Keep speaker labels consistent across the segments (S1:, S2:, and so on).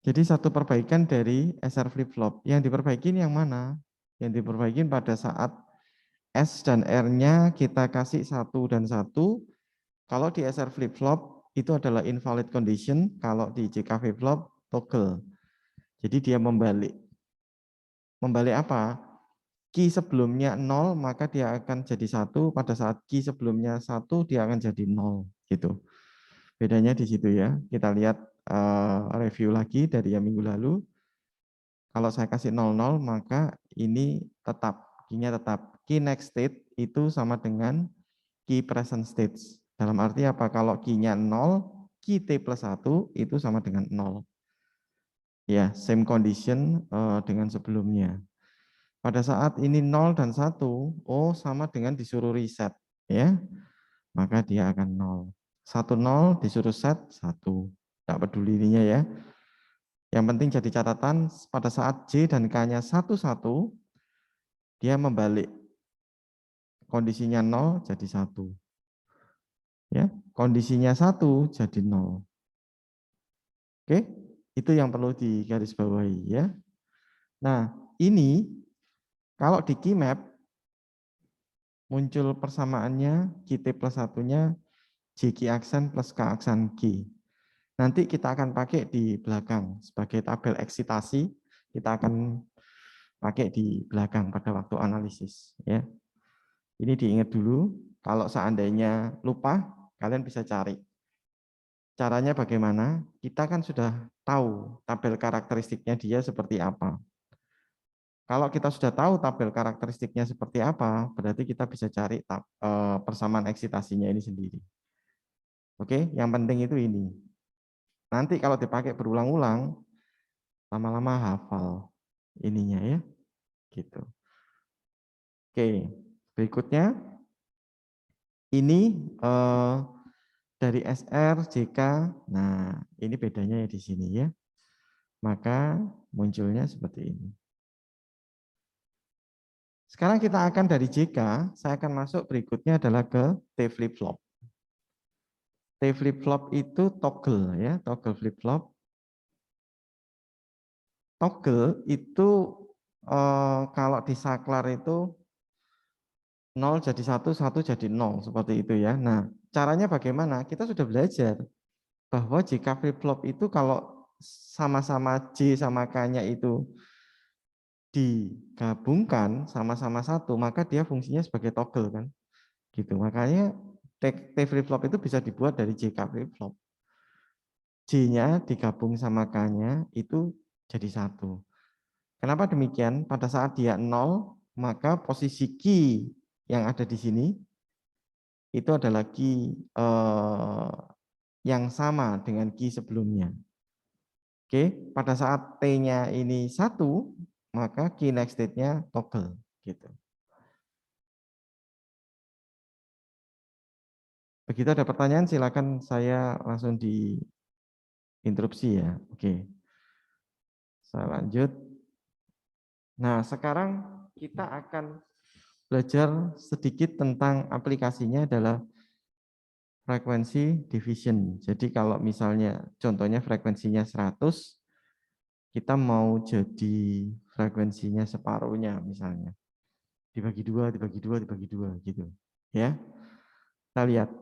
S1: Jadi satu perbaikan dari SR flip-flop. Yang diperbaikin yang mana? Yang diperbaikin pada saat S dan R-nya kita kasih 1 dan 1. Kalau di SR flip-flop itu adalah invalid condition. Kalau di JK flip-flop toggle. Jadi dia membalik. Membalik apa? Key sebelumnya 0 maka dia akan jadi 1. Pada saat key sebelumnya 1 dia akan jadi 0. Gitu. Bedanya di situ ya. Kita lihat review lagi dari yang minggu lalu. Kalau saya kasih 00 maka ini tetap, key-nya tetap. Key next state itu sama dengan key present state. Dalam arti apa? Kalau key-nya 0, key T plus 1 itu sama dengan 0. Ya, same condition dengan sebelumnya. Pada saat ini 0 dan 1, oh sama dengan disuruh reset. Ya, maka dia akan 0. 1, 0 disuruh set 1. Tidak peduli ininya ya. Yang penting jadi catatan pada saat J dan K-nya 1, 1, dia membalik. Kondisinya 0 jadi 1. Ya, kondisinya 1 jadi 0. Oke, itu yang perlu digarisbawahi ya. Nah, ini kalau di key map muncul persamaannya QT plus satunya JQ aksen plus K aksen G. Nanti kita akan pakai di belakang sebagai tabel eksitasi, kita akan pakai di belakang pada waktu analisis ya. Ini diingat dulu, kalau seandainya lupa kalian bisa cari. Caranya bagaimana? Kita kan sudah tahu tabel karakteristiknya dia seperti apa. Kalau kita sudah tahu tabel karakteristiknya seperti apa, berarti kita bisa cari persamaan eksitasinya ini sendiri. Oke, yang penting itu ini. Nanti kalau dipakai berulang-ulang, lama-lama hafal ininya ya. Gitu. Oke, berikutnya ini dari SR, JK. Nah, ini bedanya ya di sini ya. Maka munculnya seperti ini. Sekarang kita akan dari JK, saya akan masuk berikutnya adalah ke T flip-flop. T flip-flop itu toggle ya, toggle flip-flop. Toggle itu kalau di saklar itu 0 jadi 1, 1 jadi 0 seperti itu ya. Nah, caranya bagaimana? Kita sudah belajar bahwa JK flip-flop itu kalau sama-sama J sama K-nya itu digabungkan sama-sama 1, maka dia fungsinya sebagai toggle kan. Gitu. Makanya T flip-flop itu bisa dibuat dari JK flip-flop. J-nya digabung sama K-nya itu jadi 1. Kenapa demikian? Pada saat dia 0, maka posisi key yang ada di sini itu adalah key yang sama dengan key sebelumnya. Oke, pada saat T-nya ini 1, maka key next state-nya toggle. Gitu. Begitu ada pertanyaan, silakan saya langsung diinterupsi ya. Oke, saya lanjut. Nah, sekarang kita akan belajar sedikit tentang aplikasinya adalah frekuensi division. Jadi kalau misalnya contohnya frekuensinya 100, kita mau jadi frekuensinya separuhnya misalnya. Dibagi dua, dibagi dua, dibagi dua gitu. Ya, kita lihat.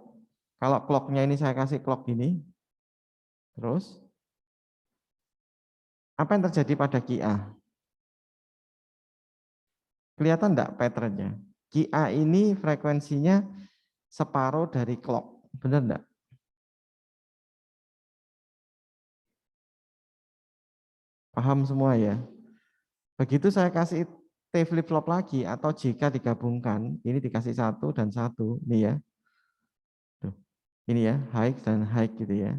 S1: Kalau clock-nya ini saya kasih clock ini, terus apa yang terjadi pada QA? Kelihatan enggak pattern-nya? QA ini frekuensinya separuh dari clock. Benar enggak? Paham semua ya? Begitu saya kasih T flip-flop lagi atau JK digabungkan, ini dikasih 1 dan 1, ini ya. Tuh. Ini ya, high dan high gitu ya.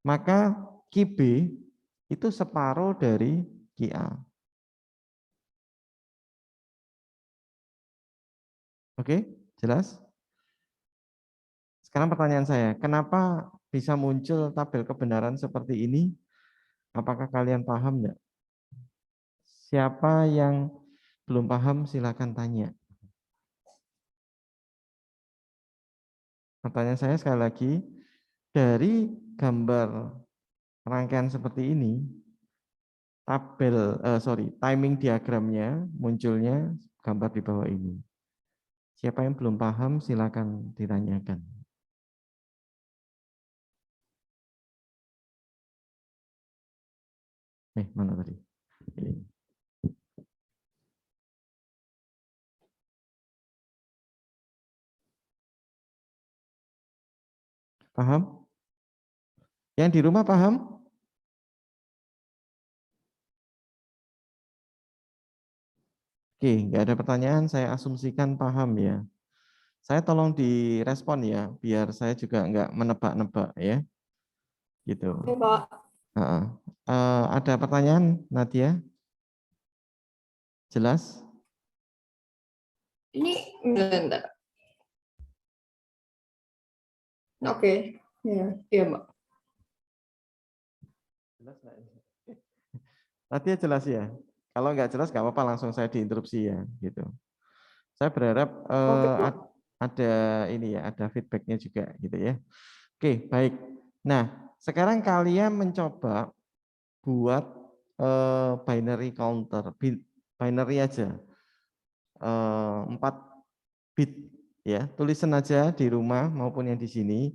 S1: Maka QB itu separuh dari QA. Oke, jelas? Sekarang pertanyaan saya, kenapa bisa muncul tabel kebenaran seperti ini? Apakah kalian paham enggak? Siapa yang belum paham silakan tanya. Pertanyaan saya sekali lagi, dari gambar rangkaian seperti ini, timing diagramnya munculnya gambar di bawah ini. Siapa yang belum paham silakan ditanyakan. Mana tadi? Ini. Paham? Yang di rumah paham? Oke, nggak ada pertanyaan, saya asumsikan paham ya. Saya tolong direspon ya, biar saya juga nggak menebak-nebak ya. Gitu.
S2: Oke, Pak.
S1: Ada pertanyaan, Nadia? Jelas?
S2: Ini enggak. Oke. Ya, iya, Mbak.
S1: Jelas nggak? Nadia jelas ya? Kalau nggak jelas nggak apa-apa, langsung saya diinterupsi ya, gitu. Saya berharap
S2: Oke, Pak.
S1: ada ini ya, ada feedbacknya juga, gitu ya. Oke, baik. Nah, sekarang kalian mencoba buat binary counter, binary aja, 4 bit ya. Tulisan aja di rumah maupun yang di sini,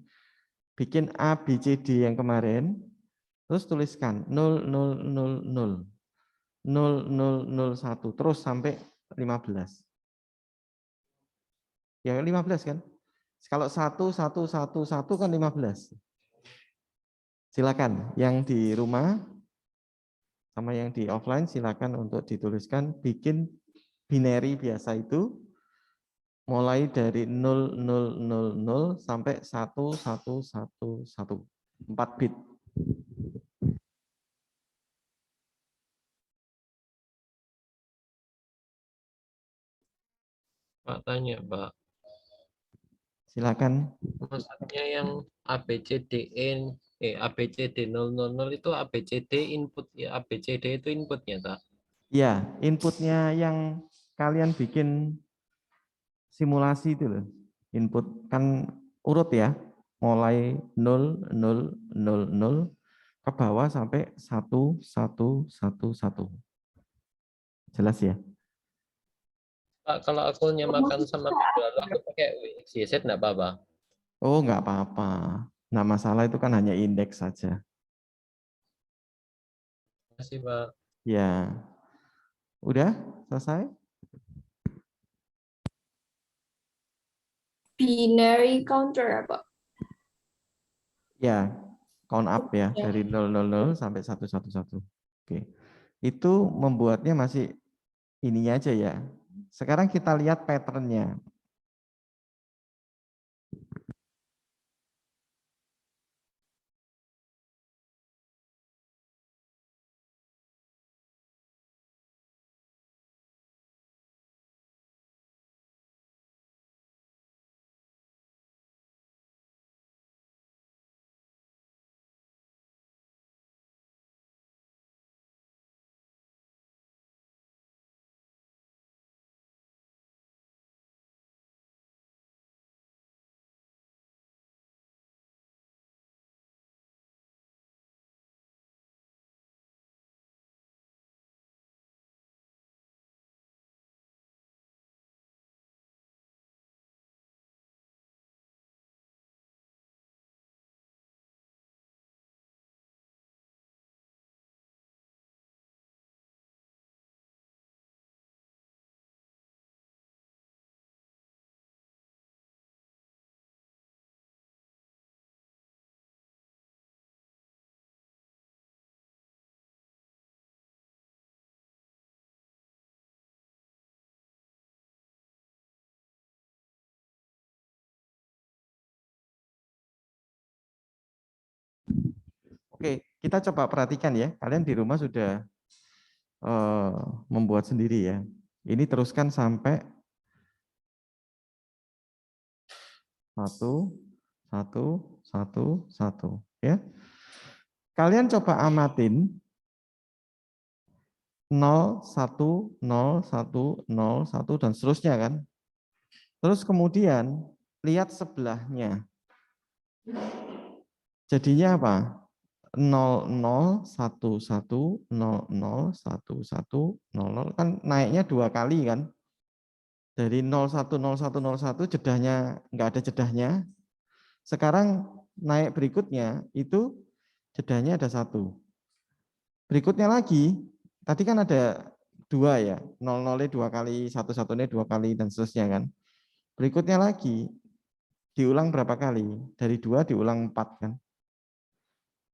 S1: bikin A, B, C, D yang kemarin, terus tuliskan 0000, 0001, terus sampai 15. Ya 15 kan? Kalau 1111 kan 15. Silakan yang di rumah sama yang di offline silakan untuk dituliskan, bikin binary biasa itu mulai dari 0000 sampai 1111, 4 bit.
S3: Pak tanya, Pak.
S1: Silakan.
S3: Maksudnya yang ABCD 000 itu ABCD input ya, ABCD itu inputnya, tak?
S1: Ya, inputnya yang kalian bikin simulasi itu loh. Input kan urut ya, mulai 0000 ke bawah sampai 1111. Jelas ya?
S3: Pak, kalau aku nyamakan sama minggu lalu aku pakai WXYZ enggak apa-apa.
S1: Oh, nggak apa-apa. Nah, masalah itu kan hanya indeks saja.
S3: Terima kasih, Pak.
S1: Ya, udah selesai?
S2: Binary counter ya, Pak?
S1: Ya, count up ya,
S2: Ya.
S1: dari 000 sampai 111. Oke. Itu membuatnya masih ininya aja ya. Sekarang kita lihat patternnya. Oke, kita coba perhatikan ya. Kalian di rumah sudah membuat sendiri ya. Ini teruskan sampai 11111 ya. Kalian coba amatin 010101 dan seterusnya kan. Terus kemudian lihat sebelahnya. Jadinya apa? 001100 1100 kan naiknya 2 kali kan. Dari 010101 jedahnya nggak ada jedahnya. Sekarang naik berikutnya itu jedahnya ada 1. Berikutnya lagi, tadi kan ada 2 ya, 00-nya 2 kali, 11-nya 2 kali dan seterusnya kan. Berikutnya lagi diulang berapa kali? Dari 2 diulang 4 kan.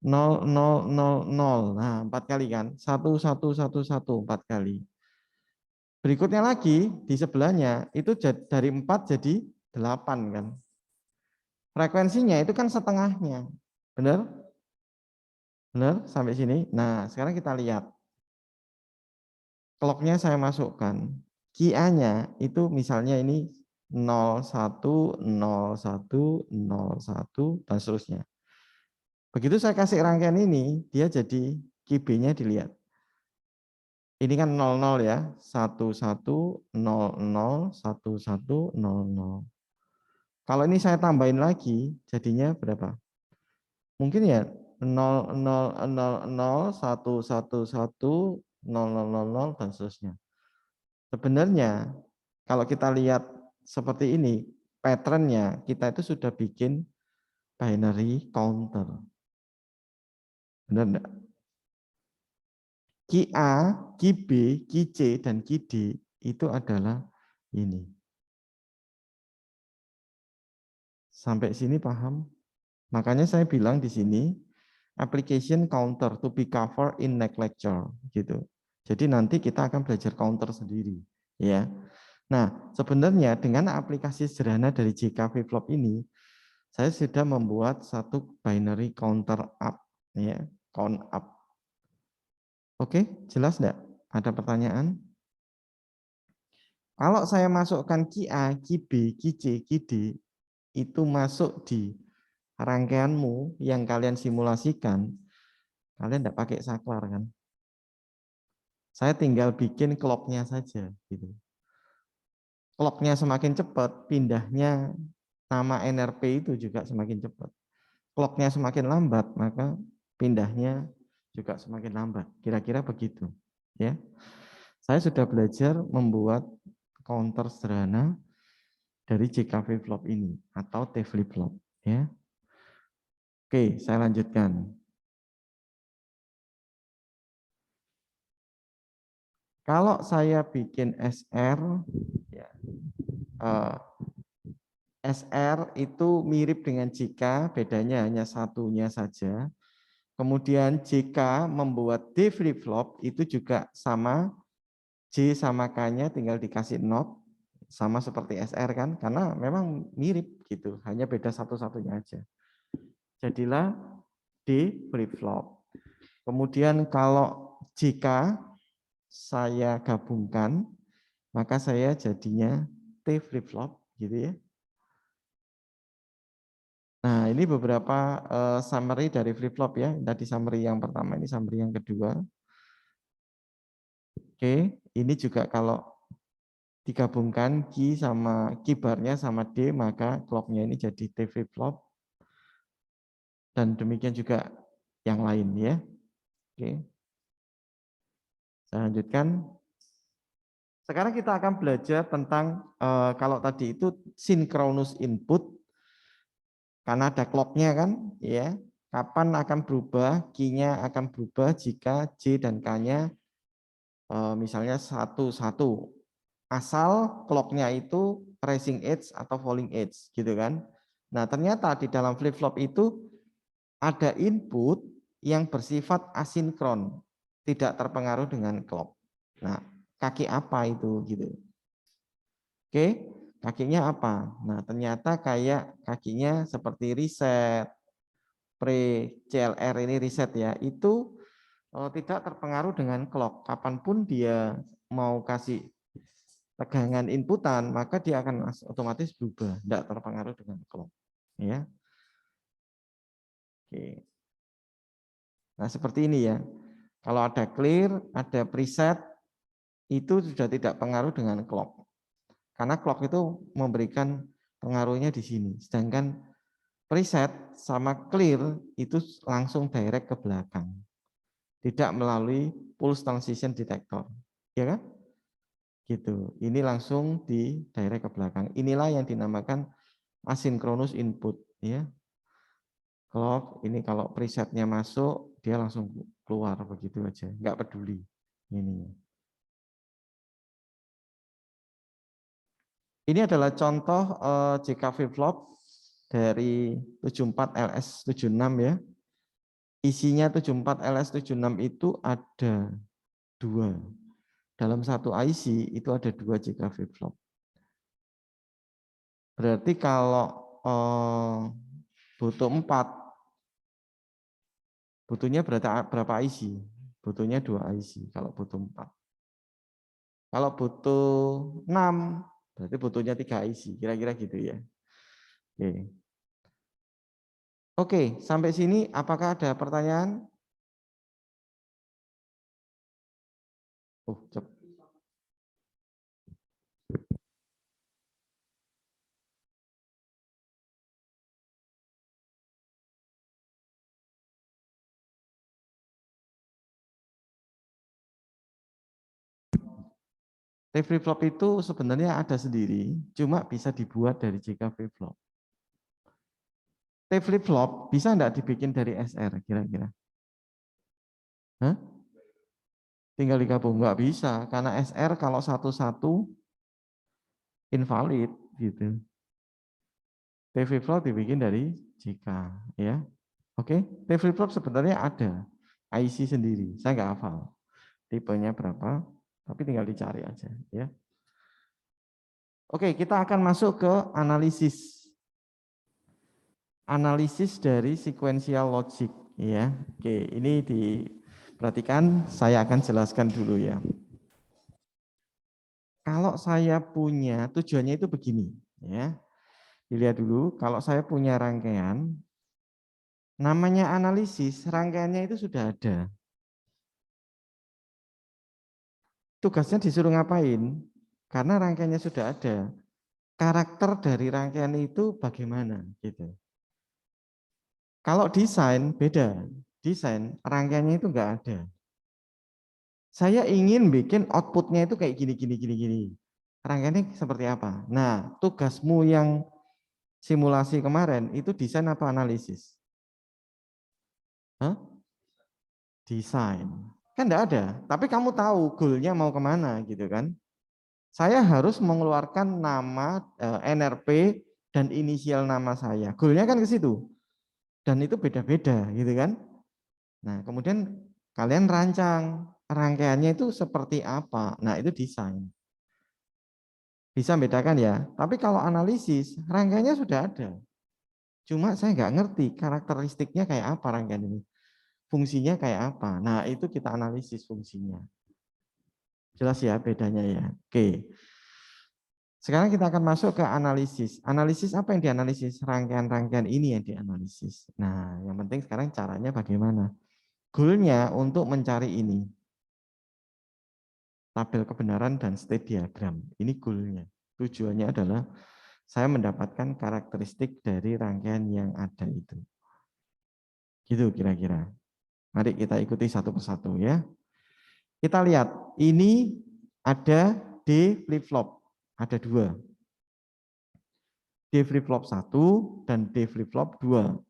S1: 0000. Nah, 4 kali kan. 1111 4 kali. Berikutnya lagi di sebelahnya itu dari 4 jadi 8 kan. Frekuensinya itu kan setengahnya. Benar? Benar sampai sini? Nah, sekarang kita lihat. Clock-nya saya masukkan. QA-nya itu misalnya ini 01, 01, 01 dan seterusnya. Begitu saya kasih rangkaian ini, dia jadi QB-nya dilihat. Ini kan 00 ya, 1100 1100. Kalau ini saya tambahin lagi, jadinya berapa? Mungkin ya 0000 111 0000 dan seterusnya. Sebenarnya kalau kita lihat seperti ini, pattern-nya kita itu sudah bikin binary counter. Benar enggak? Ki A, Ki B, Ki C, dan Ki D itu adalah ini. Sampai sini paham? Makanya saya bilang di sini, application counter to be covered in next lecture. Gitu. Jadi nanti kita akan belajar counter sendiri. Ya. Nah, sebenarnya dengan aplikasi sederhana dari JK flip-flop ini, saya sudah membuat satu binary counter up. Ya, count up. Oke, jelas enggak? Ada pertanyaan? Kalau saya masukkan Ki A, Ki B, Ki C, Ki D, itu masuk di rangkaianmu yang kalian simulasikan, kalian enggak pakai saklar kan? Saya tinggal bikin clock-nya saja. Gitu. Clock-nya semakin cepat, pindahnya nama NRP itu juga semakin cepat. Clock-nya semakin lambat, maka pindahnya juga semakin lambat. Kira-kira begitu. Ya, saya sudah belajar membuat counter sederhana dari JK flip-flop ini atau T flip-flop. Ya, oke, saya lanjutkan. Kalau saya bikin SR, ya, SR itu mirip dengan JK, bedanya hanya satunya saja. Kemudian JK membuat D flip-flop itu juga sama, J sama K-nya tinggal dikasih not, sama seperti SR kan, karena memang mirip gitu, hanya beda satu-satunya aja. Jadilah D flip-flop. Kemudian kalau JK saya gabungkan, maka saya jadinya T flip-flop gitu ya. Nah, ini beberapa summary dari flip-flop ya. Tadi summary yang pertama, ini summary yang kedua. Oke, ini juga kalau digabungkan key sama key barnya sama D, maka clock-nya ini jadi T flip-flop. Dan demikian juga yang lain ya. Oke. Saya lanjutkan. Sekarang kita akan belajar tentang kalau tadi itu synchronous input, karena ada clock-nya kan, ya. Kapan akan berubah, key-nya akan berubah jika J dan K-nya misalnya 1-1. Asal clock-nya itu rising edge atau falling edge, gitu kan. Nah, ternyata di dalam flip-flop itu ada input yang bersifat asinkron, tidak terpengaruh dengan clock. Nah, kaki apa itu gitu. Oke, kakinya apa? Nah, ternyata kayak kakinya seperti reset, pre, CLR ini reset ya, itu tidak terpengaruh dengan clock. Kapanpun dia mau kasih tegangan inputan, maka dia akan otomatis berubah, tidak terpengaruh dengan clock. Ya. Oke. Nah, seperti ini ya. Kalau ada clear, ada preset, itu sudah tidak pengaruh dengan clock. Karena clock itu memberikan pengaruhnya di sini. Sedangkan preset sama clear itu langsung direct ke belakang. Tidak melalui pulse transition detector. Ya kan? Gitu. Ini langsung di direct ke belakang. Inilah yang dinamakan asynchronous input, ya. Clock ini kalau presetnya masuk, dia langsung keluar begitu aja, nggak peduli ini. Ini adalah contoh JK flip-flop dari 74 LS76 ya. Isinya 74 LS76 itu ada 2. Dalam satu IC itu ada 2 JK flip-flop. Berarti kalau butuh 4, butuhnya berapa IC? Butuhnya 2 IC kalau butuh 4. Kalau butuh 6, berarti butuhnya 3 IC, kira-kira gitu ya. Oke. Oke, sampai sini apakah ada pertanyaan? Cep. T flip-flop itu sebenarnya ada sendiri, cuma bisa dibuat dari JK flip-flop. T flip-flop bisa enggak dibikin dari SR kira-kira? Hah? Tinggal digabung, nggak bisa, karena SR kalau satu-satu invalid gitu. T flip-flop dibikin dari JK, ya. Oke, T flip-flop sebenarnya ada IC sendiri, saya nggak hafal tipenya berapa, tapi tinggal dicari aja, ya. Oke, kita akan masuk ke analisis. Analisis dari sequential logic, ya. Oke, ini diperhatikan, saya akan jelaskan dulu ya. Kalau saya punya tujuannya itu begini, ya. Dilihat dulu, kalau saya punya rangkaian, namanya analisis, rangkaiannya itu sudah ada. Tugasnya disuruh ngapain? Karena rangkaiannya sudah ada. Karakter dari rangkaian itu bagaimana gitu. Kalau desain beda. Desain rangkaiannya itu enggak ada. Saya ingin bikin outputnya itu kayak gini. Rangkaiannya seperti apa? Nah, tugasmu yang simulasi kemarin itu desain atau analisis? Hah? Desain. Kan enggak ada. Tapi kamu tahu goalnya mau kemana gitu kan? Saya harus mengeluarkan nama NRP dan inisial nama saya. Goalnya kan ke situ. Dan itu beda-beda gitu kan. Nah kemudian kalian rancang rangkaiannya itu seperti apa. Nah itu desain. Bisa bedakan ya. Tapi kalau analisis rangkaiannya sudah ada. Cuma saya nggak ngerti karakteristiknya kayak apa rangkaian ini. Fungsinya kayak apa. Nah itu kita analisis fungsinya. Jelas ya bedanya ya. Oke. Sekarang kita akan masuk ke analisis. Analisis apa yang dianalisis? Rangkaian-rangkaian ini yang dianalisis. Nah, yang penting sekarang caranya bagaimana? Goalnya untuk mencari ini. Tabel kebenaran dan state diagram. Ini goalnya. Tujuannya adalah saya mendapatkan karakteristik dari rangkaian yang ada itu. Gitu kira-kira. Mari kita ikuti satu persatu ya. Kita lihat, ini ada D flip-flop. Ada 2. D flip-flop 1 dan D flip-flop 2.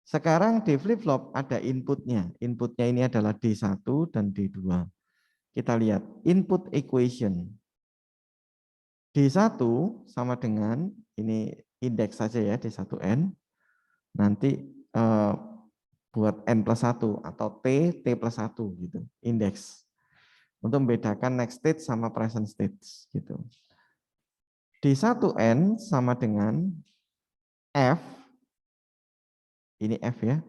S1: Sekarang D flip-flop ada inputnya. Inputnya ini adalah D1 dan D2. Kita lihat input equation. D1 sama dengan, ini indeks saja ya, D1N. Nanti buat N plus 1 atau T plus 1 gitu, indeks. Untuk membedakan next state sama present state gitu. D1N sama dengan F, ini F ya,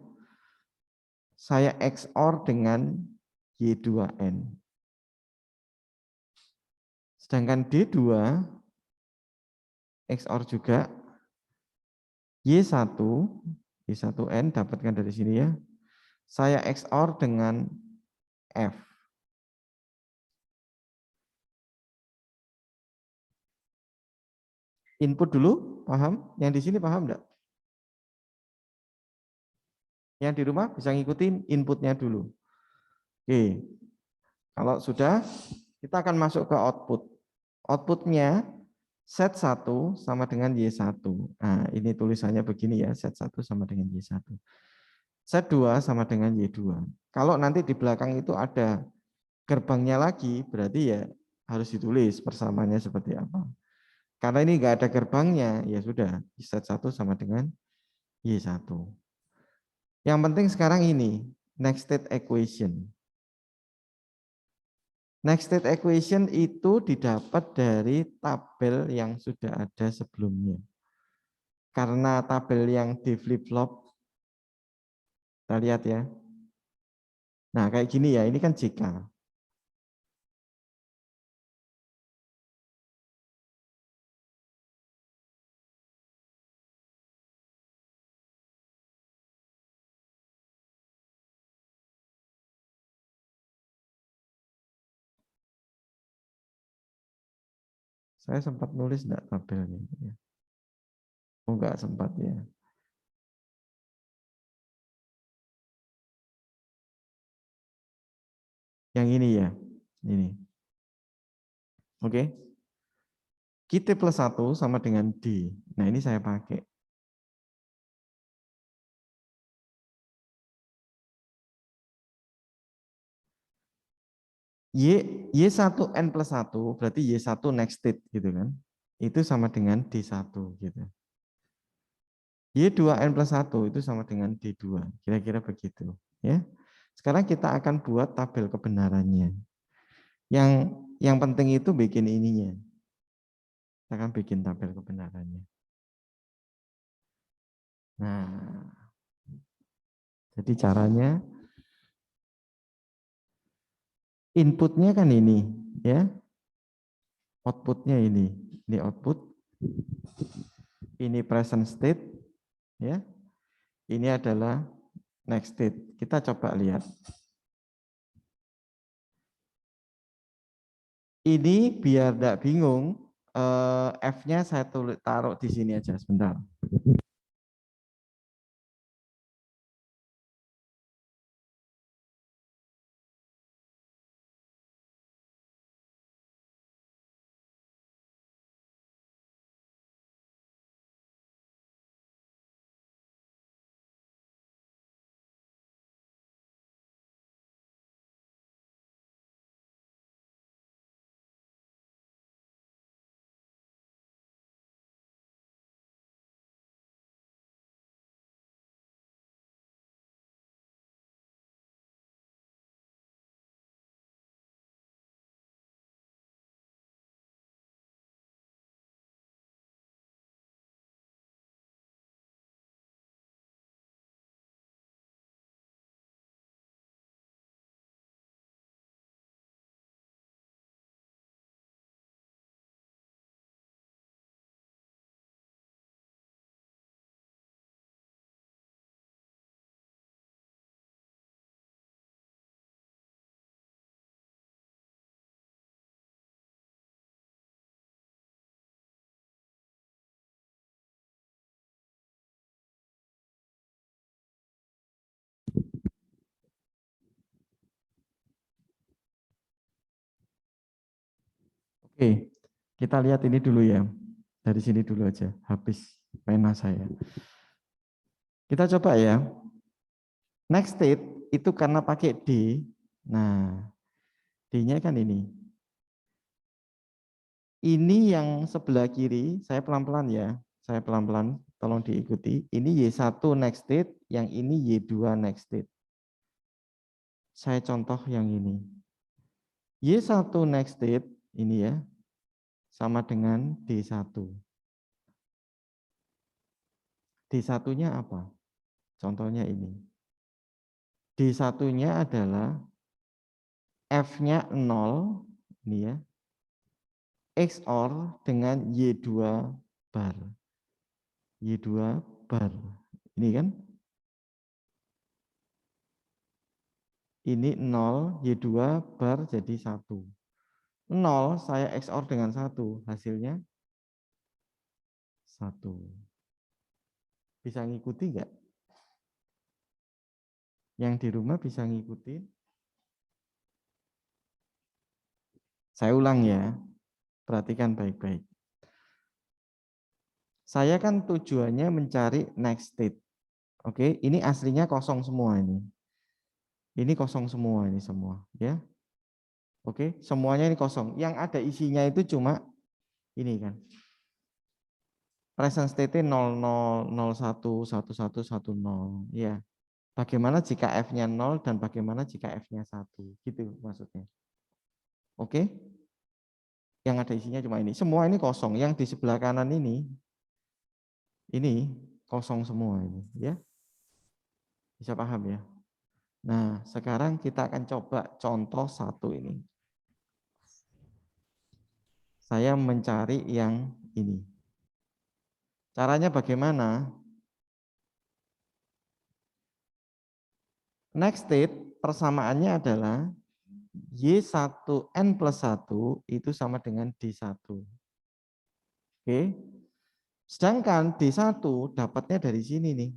S1: saya XOR dengan Y2N. Sedangkan D2 XOR juga Y1, Y1N dapatkan dari sini ya. Saya XOR dengan F. Input dulu Paham? Yang di sini paham enggak? Yang di rumah bisa ngikutin inputnya dulu. Oke. Kalau sudah, kita akan masuk ke output. Outputnya set 1 sama dengan Y1. Nah, ini tulisannya begini ya, set 1 sama dengan Y1. Set 2 sama dengan Y2. Kalau nanti di belakang itu ada gerbangnya lagi, berarti ya harus ditulis persamaannya seperti apa. Karena ini enggak ada gerbangnya, ya sudah, set 1 sama dengan Y1. Yang penting sekarang ini, next state equation. Next state equation itu didapat dari tabel yang sudah ada sebelumnya. Karena tabel yang di flip-flop, kita lihat ya. Nah, kayak gini ya, ini kan jika. Saya sempat nulis enggak tabelnya? Oh, enggak sempat ya. Yang ini ya, ini. Oke. Q plus 1 sama dengan D. Nah, ini saya pakai. Y1 N plus 1 berarti Y1 next state gitu kan. Itu sama dengan D1 gitu. Y2 N plus 1 itu sama dengan D2. Kira-kira begitu. Ya. Sekarang kita akan buat tabel kebenarannya. Yang penting itu bikin ininya. Kita akan bikin tabel kebenarannya. Nah, jadi caranya inputnya kan ini, ya. Outputnya ini output. Ini present state, ya. Ini adalah next state. Kita coba lihat. Ini biar tidak bingung, F-nya saya taruh di sini aja sebentar. Oke, kita lihat ini dulu ya. Dari sini dulu aja, habis pena saya. Kita coba ya. Next state itu karena pakai D. Nah, D-nya kan ini. Ini yang sebelah kiri, saya pelan-pelan ya. Saya pelan-pelan, tolong diikuti. Ini Y1 next state, yang ini Y2 next state. Saya contoh yang ini. Y1 next state, ini ya, sama dengan D1. D1-nya apa? Contohnya ini. D1-nya adalah F-nya 0, ini ya, XOR dengan Y2 bar. Y2 bar. Ini kan? Ini 0, Y2 bar jadi 1. 0 saya XOR dengan 1, hasilnya 1. Bisa ngikuti nggak? Yang di rumah bisa ngikutin? Saya ulang ya, perhatikan baik-baik. Saya kan tujuannya mencari next state. Oke, ini aslinya kosong semua ini. Ini kosong semua ini semua, ya. Oke, semuanya ini kosong. Yang ada isinya itu cuma ini kan. Present state 00, 01, 11, 10. Ya. Bagaimana jika F-nya 0 dan bagaimana jika F-nya 1. Gitu maksudnya. Oke. Yang ada isinya cuma ini. Semua ini kosong. Yang di sebelah kanan ini kosong semua ini, ya. Bisa paham ya? Nah, sekarang kita akan coba contoh 1 ini. Saya mencari yang ini. Caranya bagaimana? Next state persamaannya adalah Y1N plus 1 itu sama dengan D1. Oke. Sedangkan D1 dapatnya dari sini nih.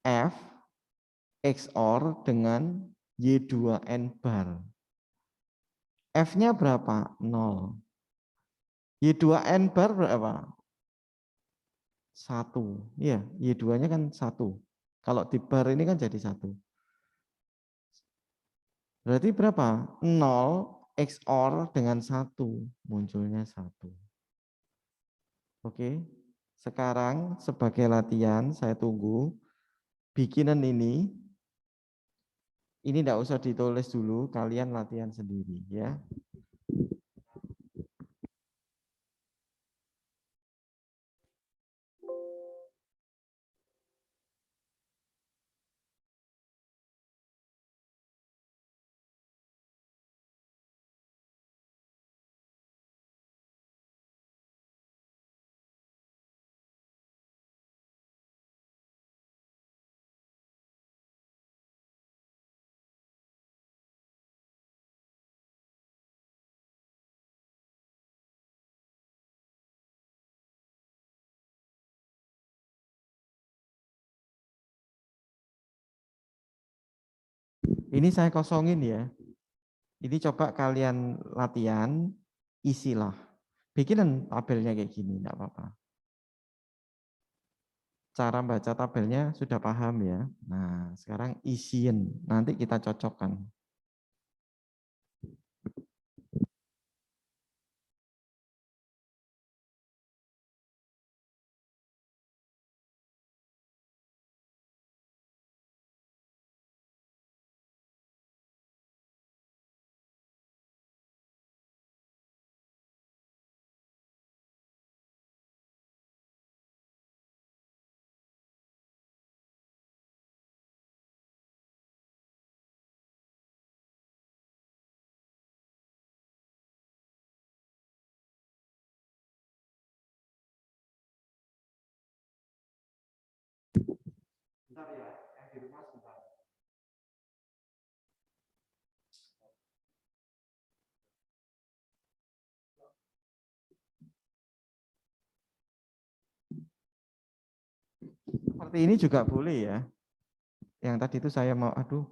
S1: F XOR dengan Y2N bar. F-nya berapa? 0. Y2N bar berapa? 1. Iya, Y2-nya kan 1. Kalau di bar ini kan jadi 1. Berarti berapa? 0 XOR dengan 1. Munculnya 1. Oke. Sekarang sebagai latihan saya tunggu bikinan ini tidak usah ditulis dulu, kalian latihan sendiri ya. Ini saya kosongin ya. Ini coba kalian latihan, isilah. Bikinan tabelnya kayak gini, enggak apa-apa. Cara baca tabelnya sudah paham ya. Nah, sekarang isiin. Nanti kita cocokkan. Bentar ya, yang di rumah sebentar. Seperti ini juga boleh ya. Yang tadi itu saya mau, aduh.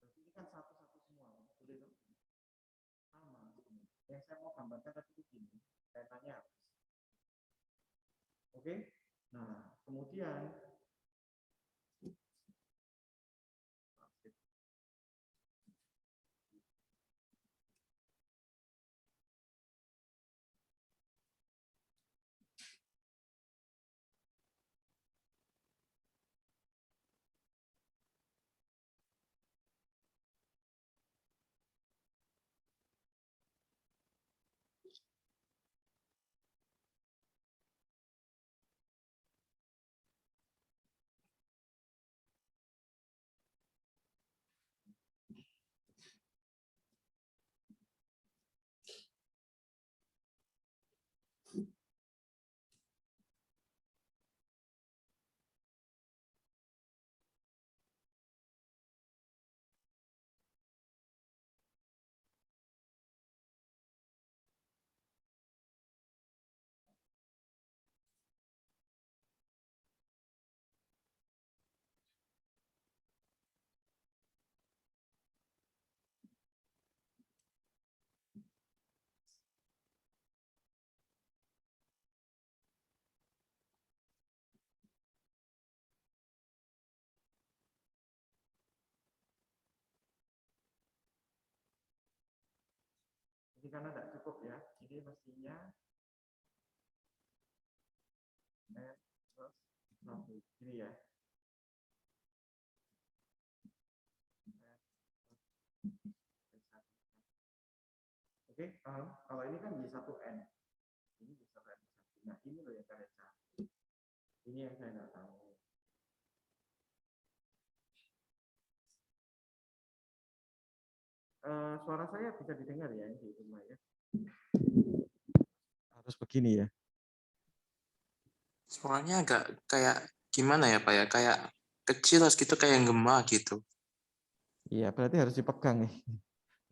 S1: Ini kan satu-satu semua. Boleh sama. Yang saya mau gambarkan tadi itu gini. Saya tanya. Oke. Nah, kemudian Ini karena tidak cukup ya. Ini mestinya N plus 1. Ini ya. Oke, kalau ini kan Y1N. Ini Y1N. Nah, ini loh yang kalian cari. Ini yang saya nggak tahu. Suara saya bisa didengar ya di rumah ya. Harus begini ya.
S4: Suaranya agak kayak gimana ya Pak ya? Kayak kecil terus gitu kayak gema gitu.
S1: Iya, berarti harus dipegang nih.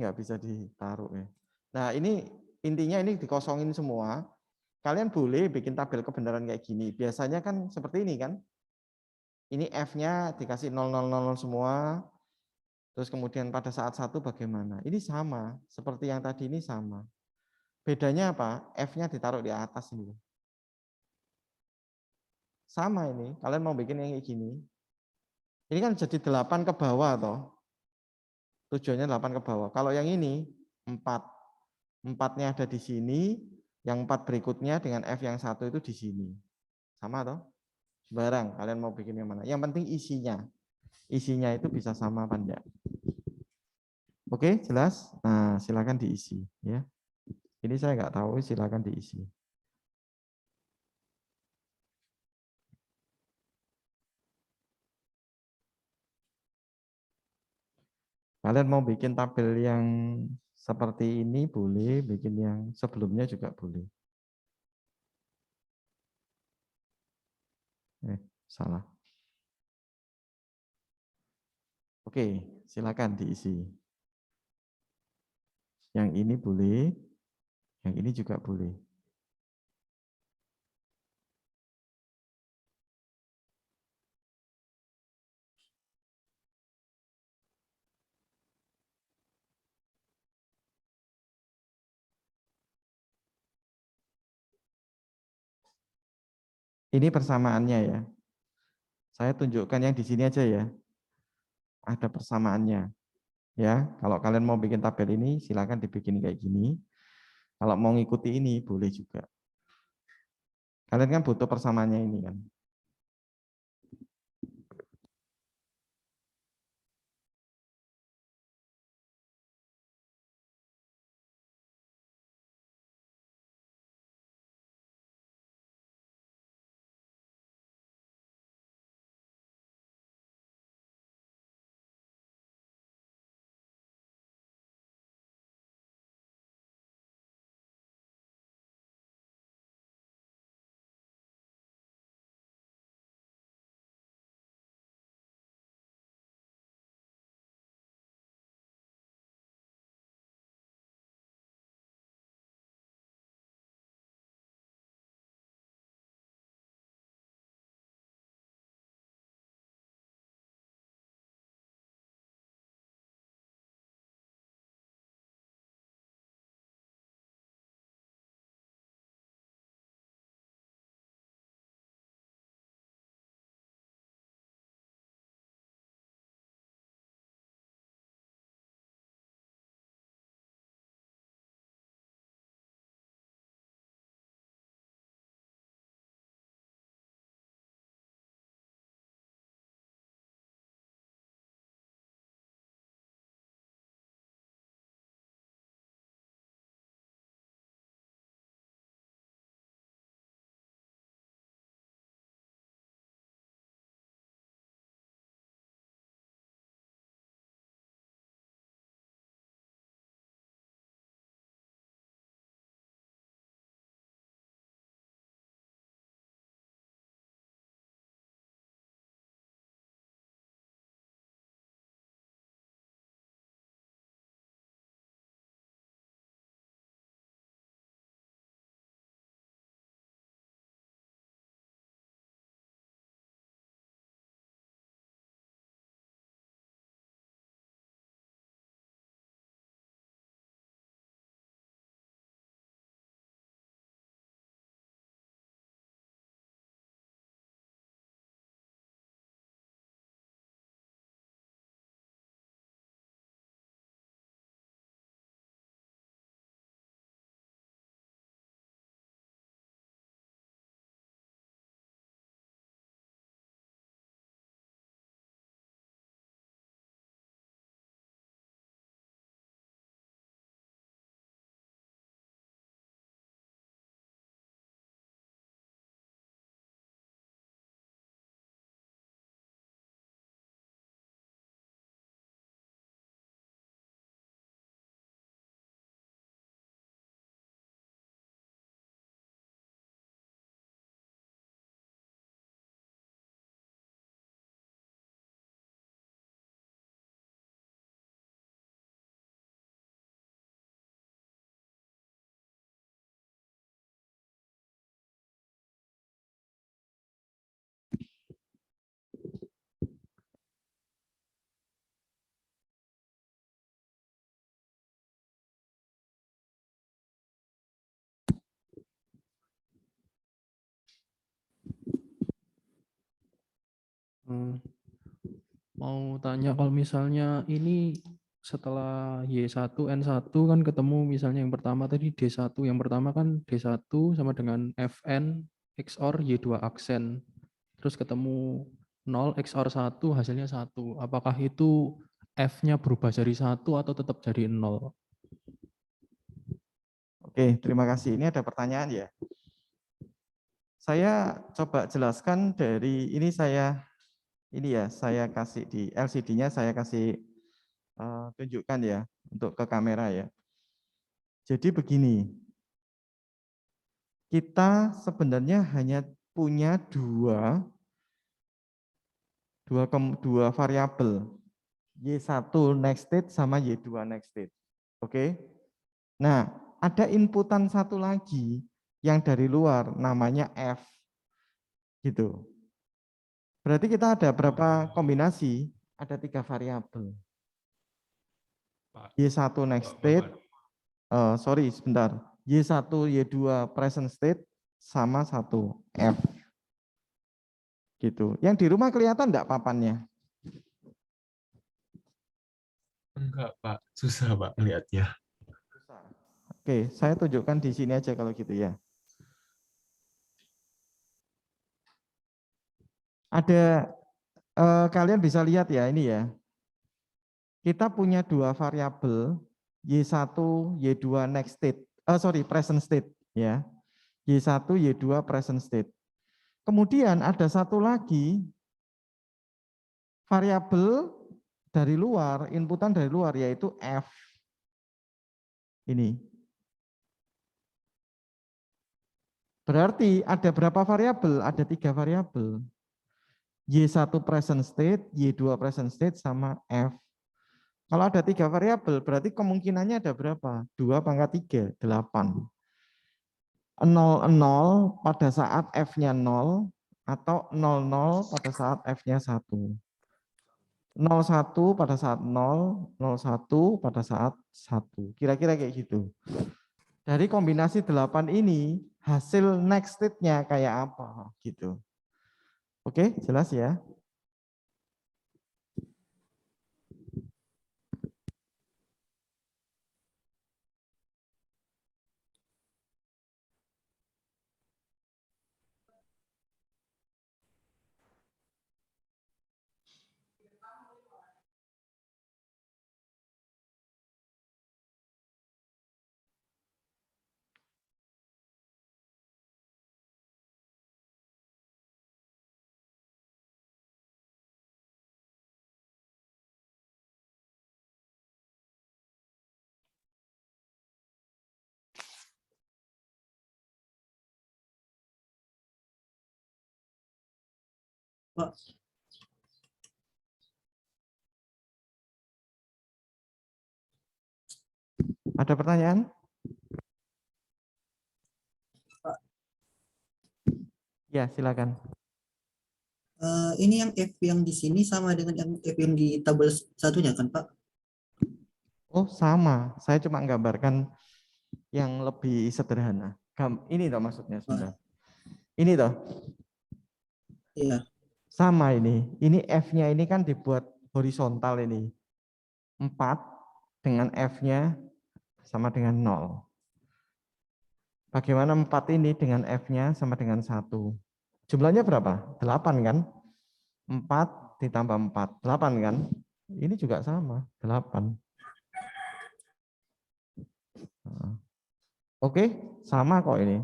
S1: Nggak bisa ditaruh ya. Nah, ini intinya ini dikosongin semua. Kalian boleh bikin tabel kebenaran kayak gini. Biasanya kan seperti ini kan. Ini F-nya dikasih 0000 semua. Terus kemudian pada saat 1 bagaimana? Ini sama, seperti yang tadi ini sama. Bedanya apa? F-nya ditaruh di atas ini. Sama ini, kalian mau bikin yang kayak gini. Ini kan jadi 8 ke bawah toh. Tujuannya 8 ke bawah. Kalau yang ini 4. 4-nya ada di sini, yang 4 berikutnya dengan F yang 1 itu di sini. Sama toh? Sembarang, kalian mau bikin yang mana? Yang penting isinya. Isinya itu bisa sama apa enggak? Oke, jelas? Nah, silakan diisi ya. Ini saya nggak tahu, silakan diisi. Kalian mau bikin tabel yang seperti ini boleh, bikin yang sebelumnya juga boleh. Salah. Oke, silakan diisi. Yang ini boleh, yang ini juga boleh. Ini persamaannya ya. Saya tunjukkan yang di sini aja ya. Ada persamaannya. Ya, kalau kalian mau bikin tabel ini silakan dibikin kayak gini. Kalau mau ngikuti ini boleh juga. Kalian kan butuh persamaannya ini kan.
S5: Mau tanya kalau misalnya ini setelah Y1, N1 kan ketemu misalnya yang pertama tadi D1. Yang pertama kan D1 sama dengan Fn XOR Y2 aksen. Terus ketemu 0 XOR 1 hasilnya 1. Apakah itu F-nya berubah jadi 1 atau tetap jadi 0?
S1: Oke, terima kasih. Ini ada pertanyaan ya. Saya coba jelaskan dari ini saya kasih di LCD-nya saya kasih tunjukkan ya untuk ke kamera ya. Jadi begini, kita sebenarnya hanya punya dua variabel, Y1 next state sama Y2 next state. Oke. Nah, ada inputan satu lagi yang dari luar namanya F. Gitu. Berarti kita ada berapa kombinasi? Ada 3 variabel. Y1 next state, sorry sebentar, Y1, Y2 present state sama 1 F. Gitu. Yang di rumah kelihatan enggak papannya?
S6: Enggak, Pak. Susah, Pak, melihatnya.
S1: Oke, saya tunjukkan di sini aja kalau gitu ya. Ada, kalian bisa lihat ya ini ya. Kita punya 2 variabel, Y1, Y2 next state, present state ya. Y1, Y2 present state. Kemudian ada satu lagi variabel dari luar, inputan dari luar yaitu F. Ini. Berarti ada berapa variabel? Ada 3 variabel. Y1 present state, Y2 present state sama F. Kalau ada 3 variabel, berarti kemungkinannya ada berapa? 2 pangkat 3, 8. 00 pada saat F-nya 0, atau 00 pada saat F-nya 1. 01 pada saat 0, 01 pada saat 1. Kira-kira kayak gitu. Dari kombinasi 8 ini, hasil next state-nya kayak apa? Gitu. Oke, jelas ya?
S7: Pak.
S1: Ada pertanyaan?
S7: Pak.
S1: Ya, silakan.
S7: Ini yang F yang di sini sama dengan yang F yang di tabel satunya kan, Pak?
S1: Oh, sama. Saya cuma menggambarkan yang lebih sederhana. Ini toh maksudnya sebentar. Ini toh.
S7: Iya.
S1: Sama ini. Ini F-nya ini kan dibuat horizontal ini. 4 dengan F-nya sama dengan 0. Bagaimana 4 ini dengan F-nya sama dengan 1? Jumlahnya berapa? 8 kan? 4 ditambah 4. 8 kan? Ini juga sama. 8. Oke, sama kok ini.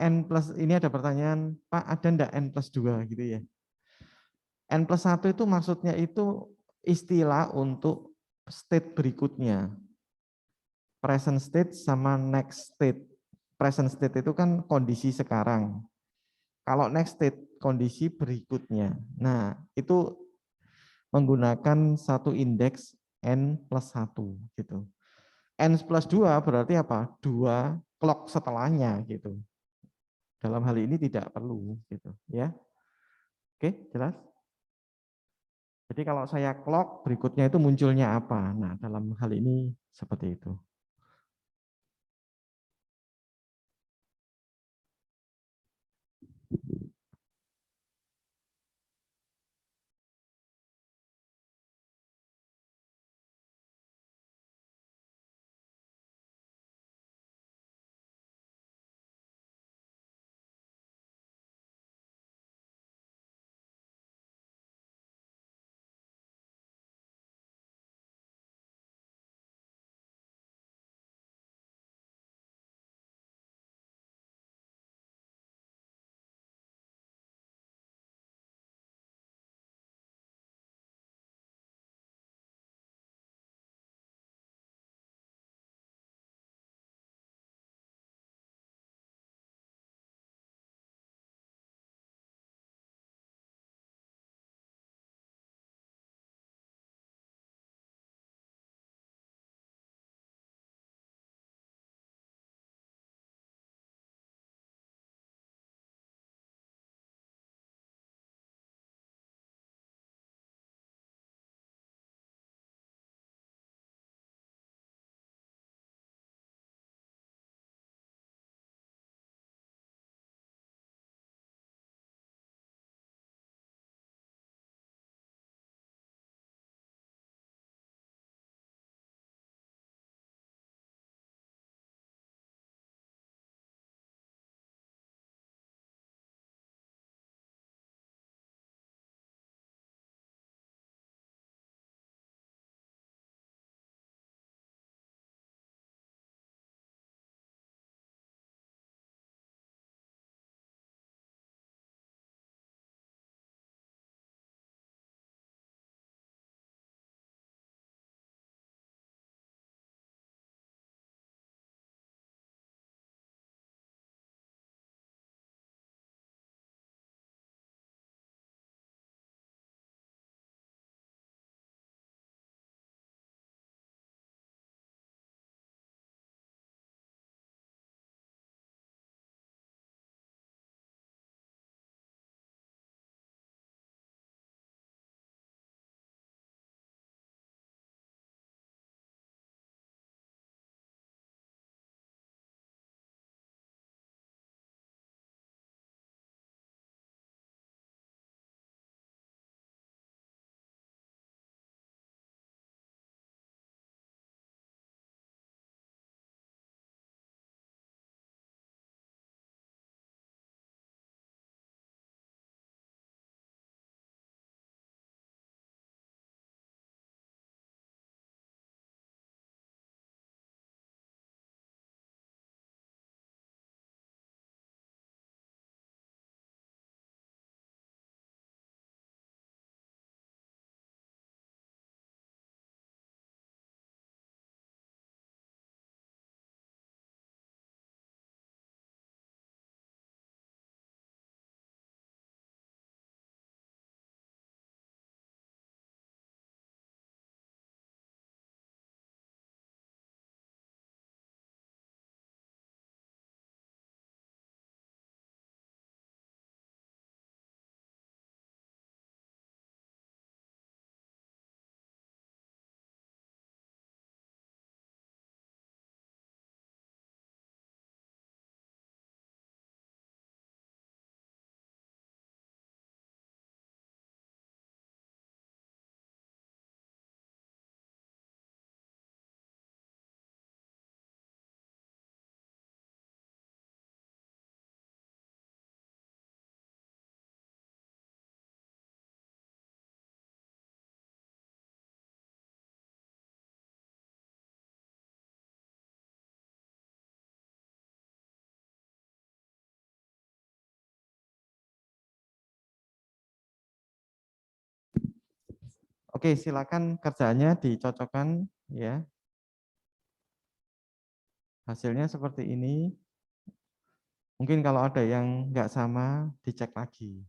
S1: N plus ini ada pertanyaan, Pak ada enggak N plus 2 gitu ya. N+1 itu maksudnya itu istilah untuk state berikutnya. Present state sama next state. Present state itu kan kondisi sekarang. Kalau next state kondisi berikutnya. Nah, itu menggunakan satu indeks N+1 gitu. N+2 berarti apa? 2 clock setelahnya gitu. Dalam hal ini tidak perlu gitu ya. Oke, jelas? Jadi kalau saya clock berikutnya itu munculnya apa? Nah, dalam hal ini seperti itu. Oke, silakan kerjaannya dicocokkan ya. Hasilnya seperti ini. Mungkin kalau ada yang nggak sama, dicek lagi.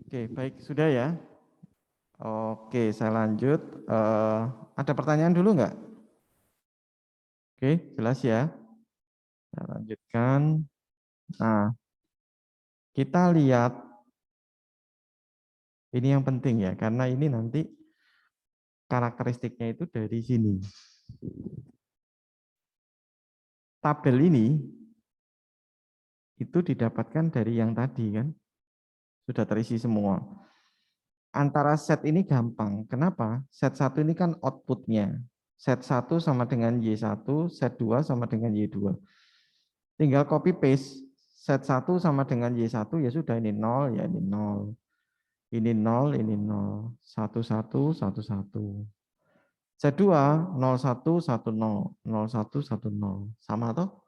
S1: Oke, baik, sudah ya. Oke, saya lanjut. Ada pertanyaan dulu nggak? Oke, jelas ya. Saya lanjutkan. Nah, kita lihat ini yang penting ya, karena ini nanti karakteristiknya itu dari sini. Tabel ini itu didapatkan dari yang tadi kan, sudah terisi semua. Antara set ini gampang. Kenapa? Set 1 ini kan outputnya. Set 1 sama dengan Y1, set 2 sama dengan Y2. Tinggal copy paste. Set 1 sama dengan Y1, ya sudah ini 0, ya ini 0. Ini 0, ini 0. 1, 1, 1, 1. Set 2, 0, 1, 1, 0. 0, 1, 1, 0. Sama toh?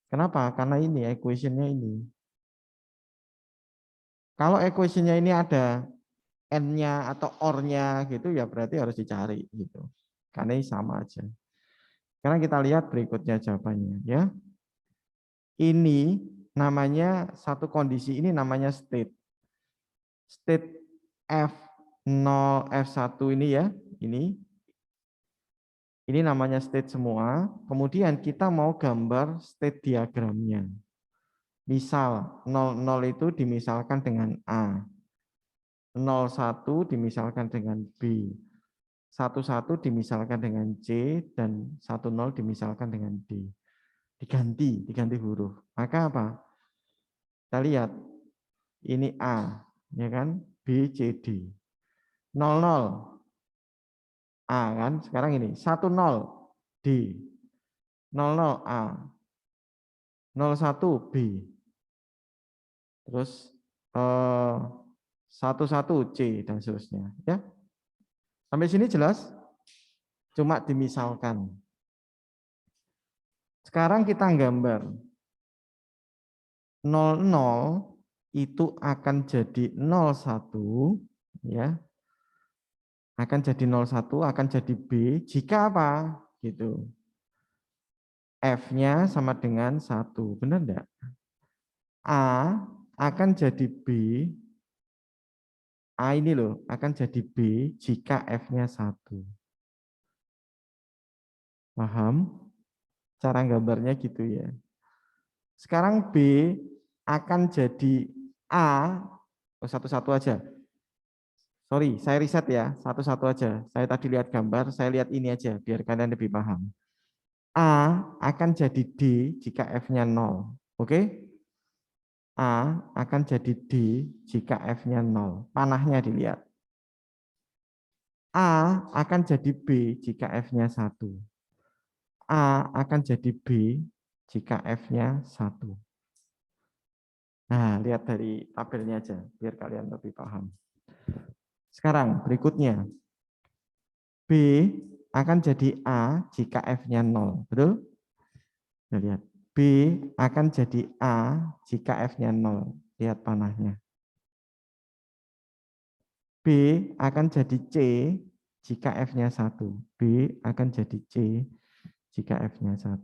S1: Kenapa? Karena ini equation-nya ini. Kalau equation-nya ini ada N-nya atau OR-nya gitu ya berarti harus dicari gitu. Karena ini sama aja. Sekarang kita lihat berikutnya jawabannya ya. Ini namanya satu kondisi ini namanya state. State F0 F1 ini ya, ini namanya state semua. Kemudian kita mau gambar state diagramnya. Misal 00 itu dimisalkan dengan A. 01 dimisalkan dengan B, 11 dimisalkan dengan C, dan 10 dimisalkan dengan D. Diganti huruf. Maka apa? Kita lihat, ini A, ya kan? B, C, D. 00, A kan? Sekarang ini, 10, D. 00, A. 01, B. Terus 11, C, dan seterusnya. Ya. Sampai sini jelas? Cuma dimisalkan. Sekarang kita gambar. 00 itu akan jadi 01 ya. Akan jadi 01, akan jadi B jika apa? Gitu. F-nya sama dengan 1. Benar enggak? A akan jadi B. A ini loh akan jadi B jika F-nya 1. Paham? Cara gambarnya gitu ya. Sekarang B akan jadi A, satu-satu aja. Sorry, saya riset ya, satu-satu aja. Saya tadi lihat gambar, saya lihat ini aja, biar kalian lebih paham. A akan jadi D jika F-nya 0. Oke? A akan jadi D jika F-nya 0. Panahnya dilihat. A akan jadi B jika F-nya 1. A akan jadi B jika F-nya 1. Nah, lihat dari tabelnya aja, biar kalian lebih paham. Sekarang berikutnya. B akan jadi A jika F-nya 0. Betul? Nah, lihat. B akan jadi A jika F-nya 0. Lihat panahnya. akan jadi C jika F-nya 1. B akan jadi C jika F-nya 1.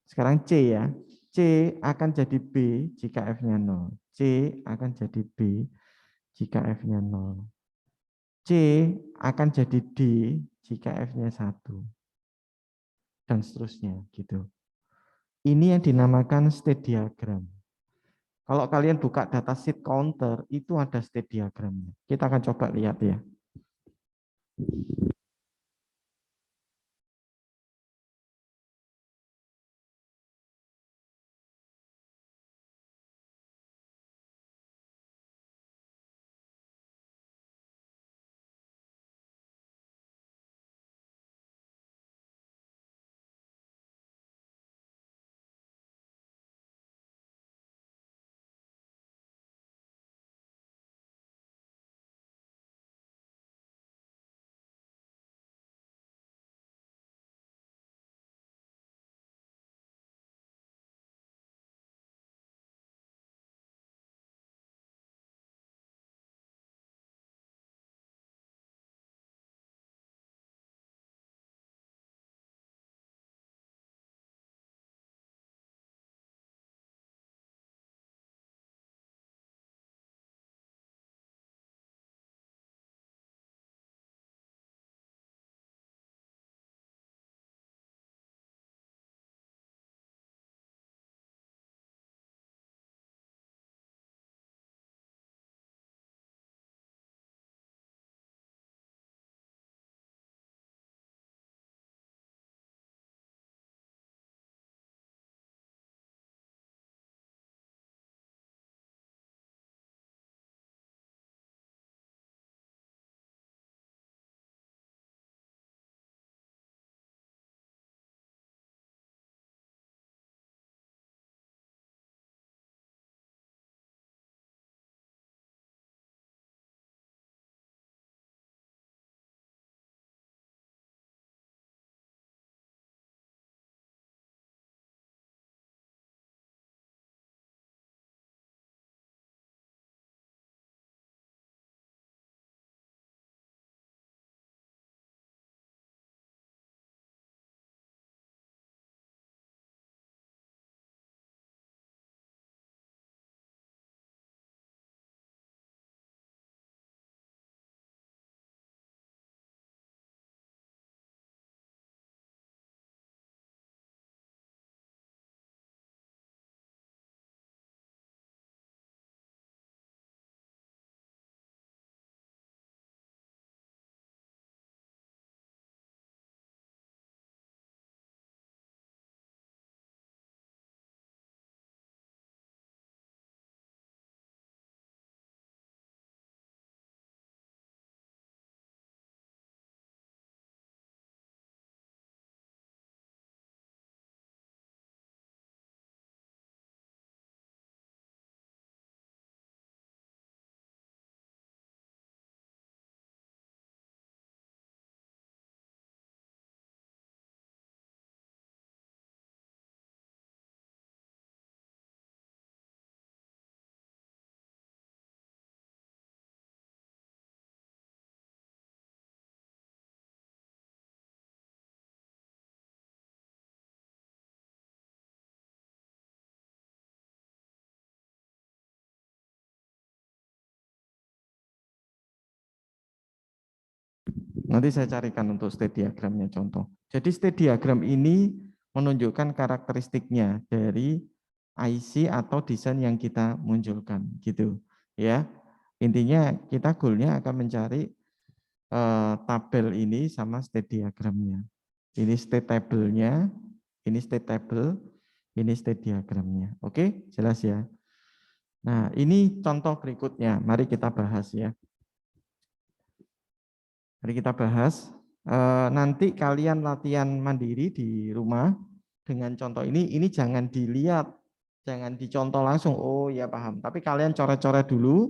S1: Sekarang C ya. C akan jadi B jika F-nya 0. C akan jadi B jika F-nya 0. C akan jadi D jika F-nya 1. Dan seterusnya gitu. Ini yang dinamakan state diagram. Kalau kalian buka datasheet counter, itu ada state diagramnya. Kita akan coba lihat ya. Nanti saya carikan untuk state diagramnya contoh. Jadi state diagram ini menunjukkan karakteristiknya dari IC atau desain yang kita munculkan gitu ya. Intinya kita goalnya akan mencari tabel ini sama state diagramnya. Ini state table-nya, ini state table, ini state diagramnya. Oke, jelas ya. Nah, ini contoh berikutnya. Mari kita bahas ya. Mari kita bahas. Nanti kalian latihan mandiri di rumah dengan contoh ini jangan dilihat, jangan dicontoh langsung. Oh ya paham. Tapi kalian coret-coret dulu,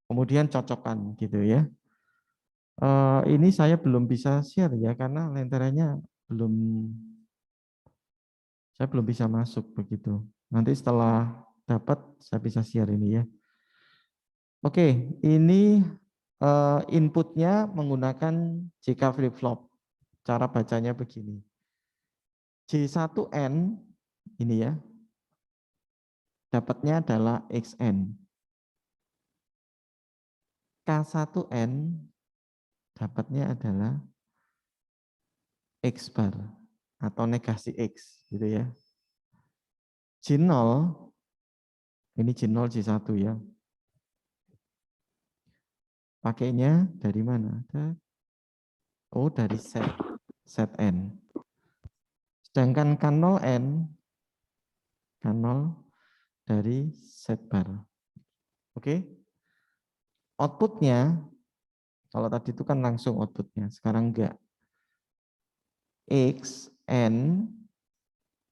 S1: kemudian cocokkan gitu ya. Ini saya belum bisa share ya karena lenteranya saya belum bisa masuk begitu. Nanti setelah dapat saya bisa share ini ya. Oke, ini inputnya menggunakan JK flip-flop. Cara bacanya begini. J1N ini ya, dapatnya adalah XN. K1N dapatnya adalah X bar atau negasi X gitu ya. J0 ini J0 J1 ya. Pakainya dari mana? Oh, dari set N. Sedangkan K0N K0 dari set bar. Oke. Outputnya kalau tadi itu kan langsung outputnya, sekarang enggak. X, N,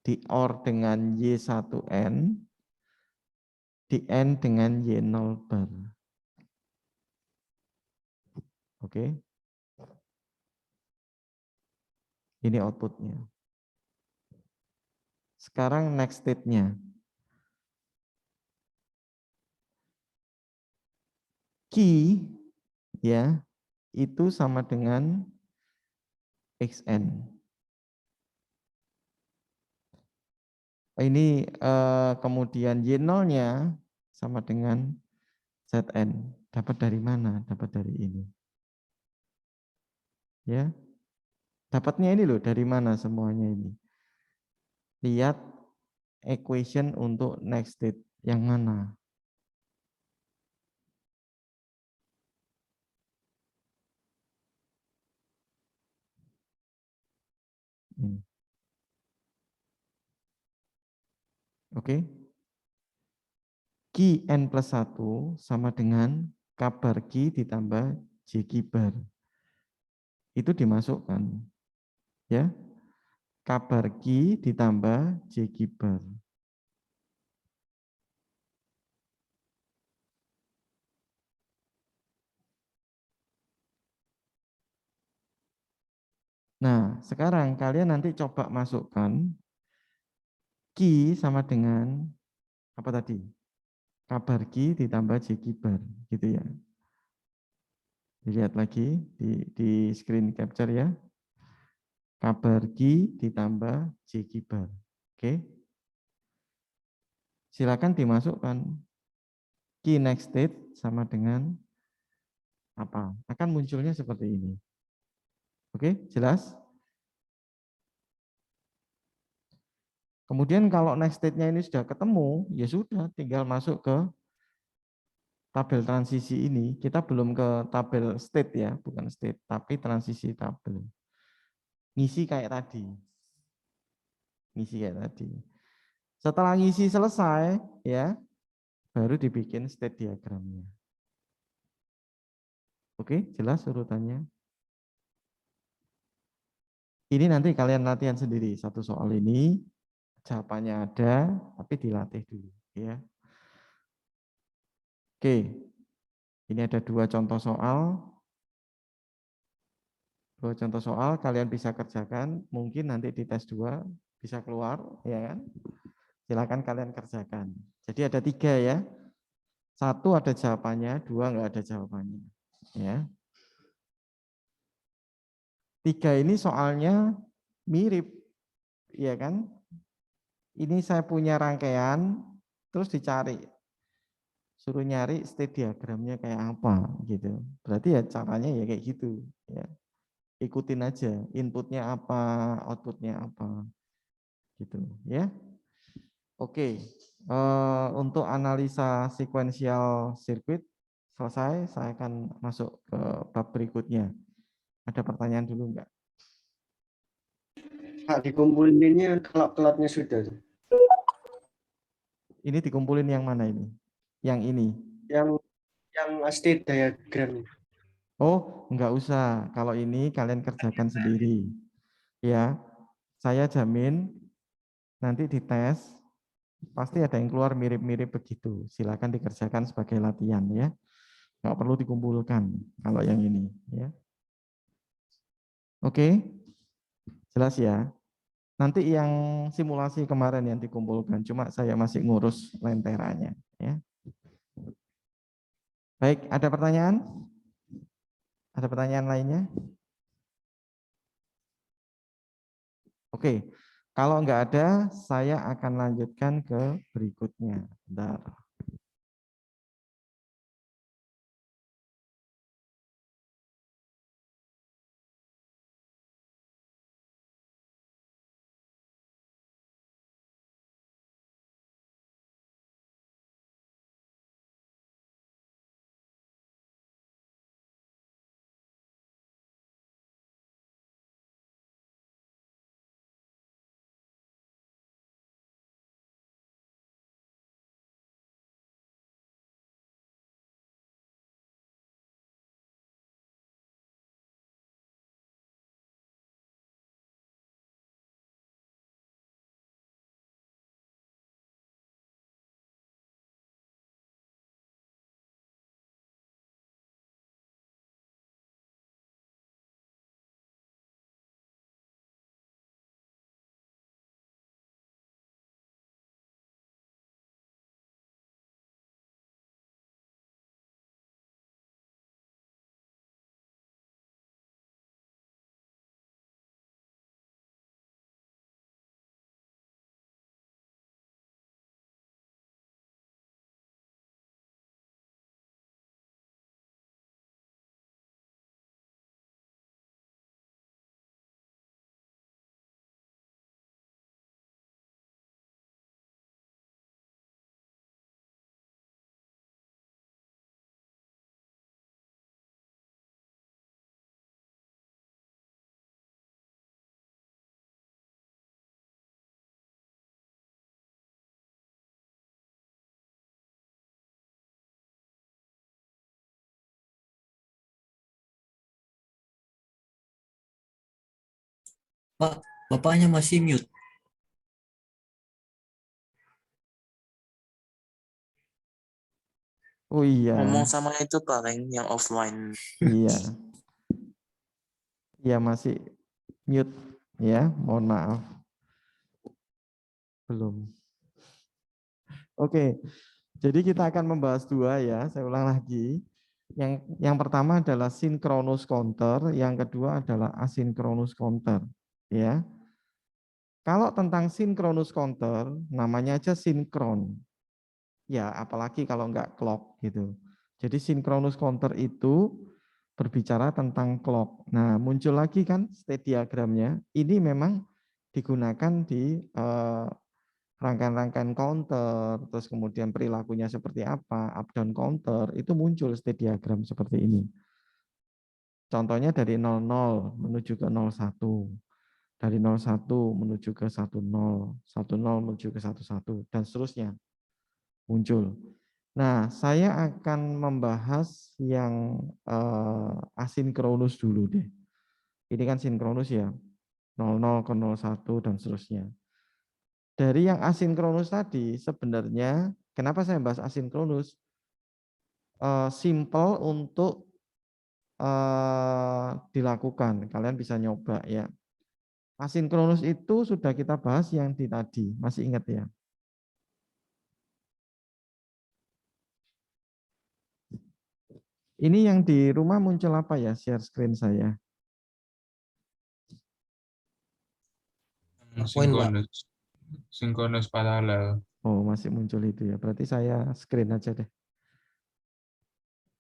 S1: di OR dengan Y1N, di N dengan Y0 bar. Oke. Ini outputnya. Sekarang next state-nya. Key, ya, itu sama dengan XN. Ini kemudian Y0-nya sama dengan ZN. Dapat dari mana? Dapat dari ini. Ya. Dapatnya ini loh, dari mana semuanya ini? Lihat equation untuk next state yang mana? Ini. Oke. Q N plus 1 sama dengan K bar Q ditambah J Q bar. Itu dimasukkan. Ya. K bar Q ditambah J Q bar. Nah, sekarang kalian nanti coba masukkan Q sama dengan apa tadi? K bar Q ditambah J Q bar, gitu ya. Dilihat lagi di screen capture ya. K bar Q ditambah J Q bar. Oke. Silakan dimasukkan. Key next state sama dengan apa? Akan munculnya seperti ini. Oke, jelas? Kemudian kalau next state-nya ini sudah ketemu, ya sudah, tinggal masuk ke tabel transisi ini. Kita belum ke tabel state ya, bukan state, tapi transisi tabel. Ngisi kayak tadi. Ngisi kayak tadi. Setelah ngisi selesai, ya, baru dibikin state diagramnya. Oke, jelas urutannya? Ini nanti kalian latihan sendiri, satu soal ini. Jawabannya ada, tapi dilatih dulu ya. Oke, ini ada dua contoh soal. Dua contoh soal kalian bisa kerjakan, mungkin nanti di tes 2 bisa keluar, ya kan? Silakan kalian kerjakan. Jadi ada 3 ya. 1 ada jawabannya, 2 enggak ada jawabannya. Ya. 3 ini soalnya mirip, ya kan? Ini saya punya rangkaian, terus dicari. Suruh nyari state diagramnya kayak apa gitu. Berarti ya caranya ya kayak gitu. Ya. Ikutin aja, inputnya apa, outputnya apa. Gitu ya. Oke, untuk analisa sequential circuit selesai, saya akan masuk ke bab berikutnya. Ada pertanyaan dulu enggak?
S8: Pak, dikumpulinnya kalau kelatnya sudah.
S1: Ini dikumpulin yang mana ini? Yang ini?
S8: Yang state diagram.
S1: Oh, enggak usah. Kalau ini kalian kerjakan sendiri. Ya, saya jamin nanti dites pasti ada yang keluar mirip-mirip begitu. Silakan dikerjakan sebagai latihan ya. Enggak perlu dikumpulkan kalau yang ini ya. Oke. Jelas ya. Nanti yang simulasi kemarin yang dikumpulkan, cuma saya masih ngurus lenteranya ya. Baik, ada pertanyaan? Ada pertanyaan lainnya? Oke, kalau enggak ada, saya akan lanjutkan ke berikutnya. Bentar.
S7: Pak, bapaknya masih mute.
S1: Oh iya,
S4: Ngomong sama itu paling yang offline.
S1: iya. Iya masih mute ya, mohon maaf. Belum. Oke, jadi kita akan membahas dua ya, saya ulang lagi. Yang pertama adalah synchronous counter, yang kedua adalah asynchronous counter. Ya, kalau tentang synchronous counter, namanya aja sinkron. Ya, apalagi kalau enggak clock gitu. Jadi synchronous counter itu berbicara tentang clock. Nah, muncul lagi kan state diagramnya. Ini memang digunakan di rangkaian-rangkaian counter, terus kemudian perilakunya seperti apa, up down counter, itu muncul state diagram seperti ini. Contohnya dari 00 menuju ke 01, dari 01 menuju ke 10, 10 menuju ke 11, dan seterusnya muncul. Nah, saya akan membahas yang asinkronus dulu deh. Ini kan sinkronus ya, 00 ke 01 dan seterusnya. Dari yang asinkronus tadi, sebenarnya kenapa saya bahas asinkronus? Simple untuk dilakukan. Kalian bisa nyoba ya. Asinkronus itu sudah kita bahas yang di tadi, masih ingat ya? Ini yang di rumah muncul apa ya? Share screen saya.
S6: Sinkronus. Sinkronus paralel.
S1: Oh, masih muncul itu ya. Berarti saya screen aja deh.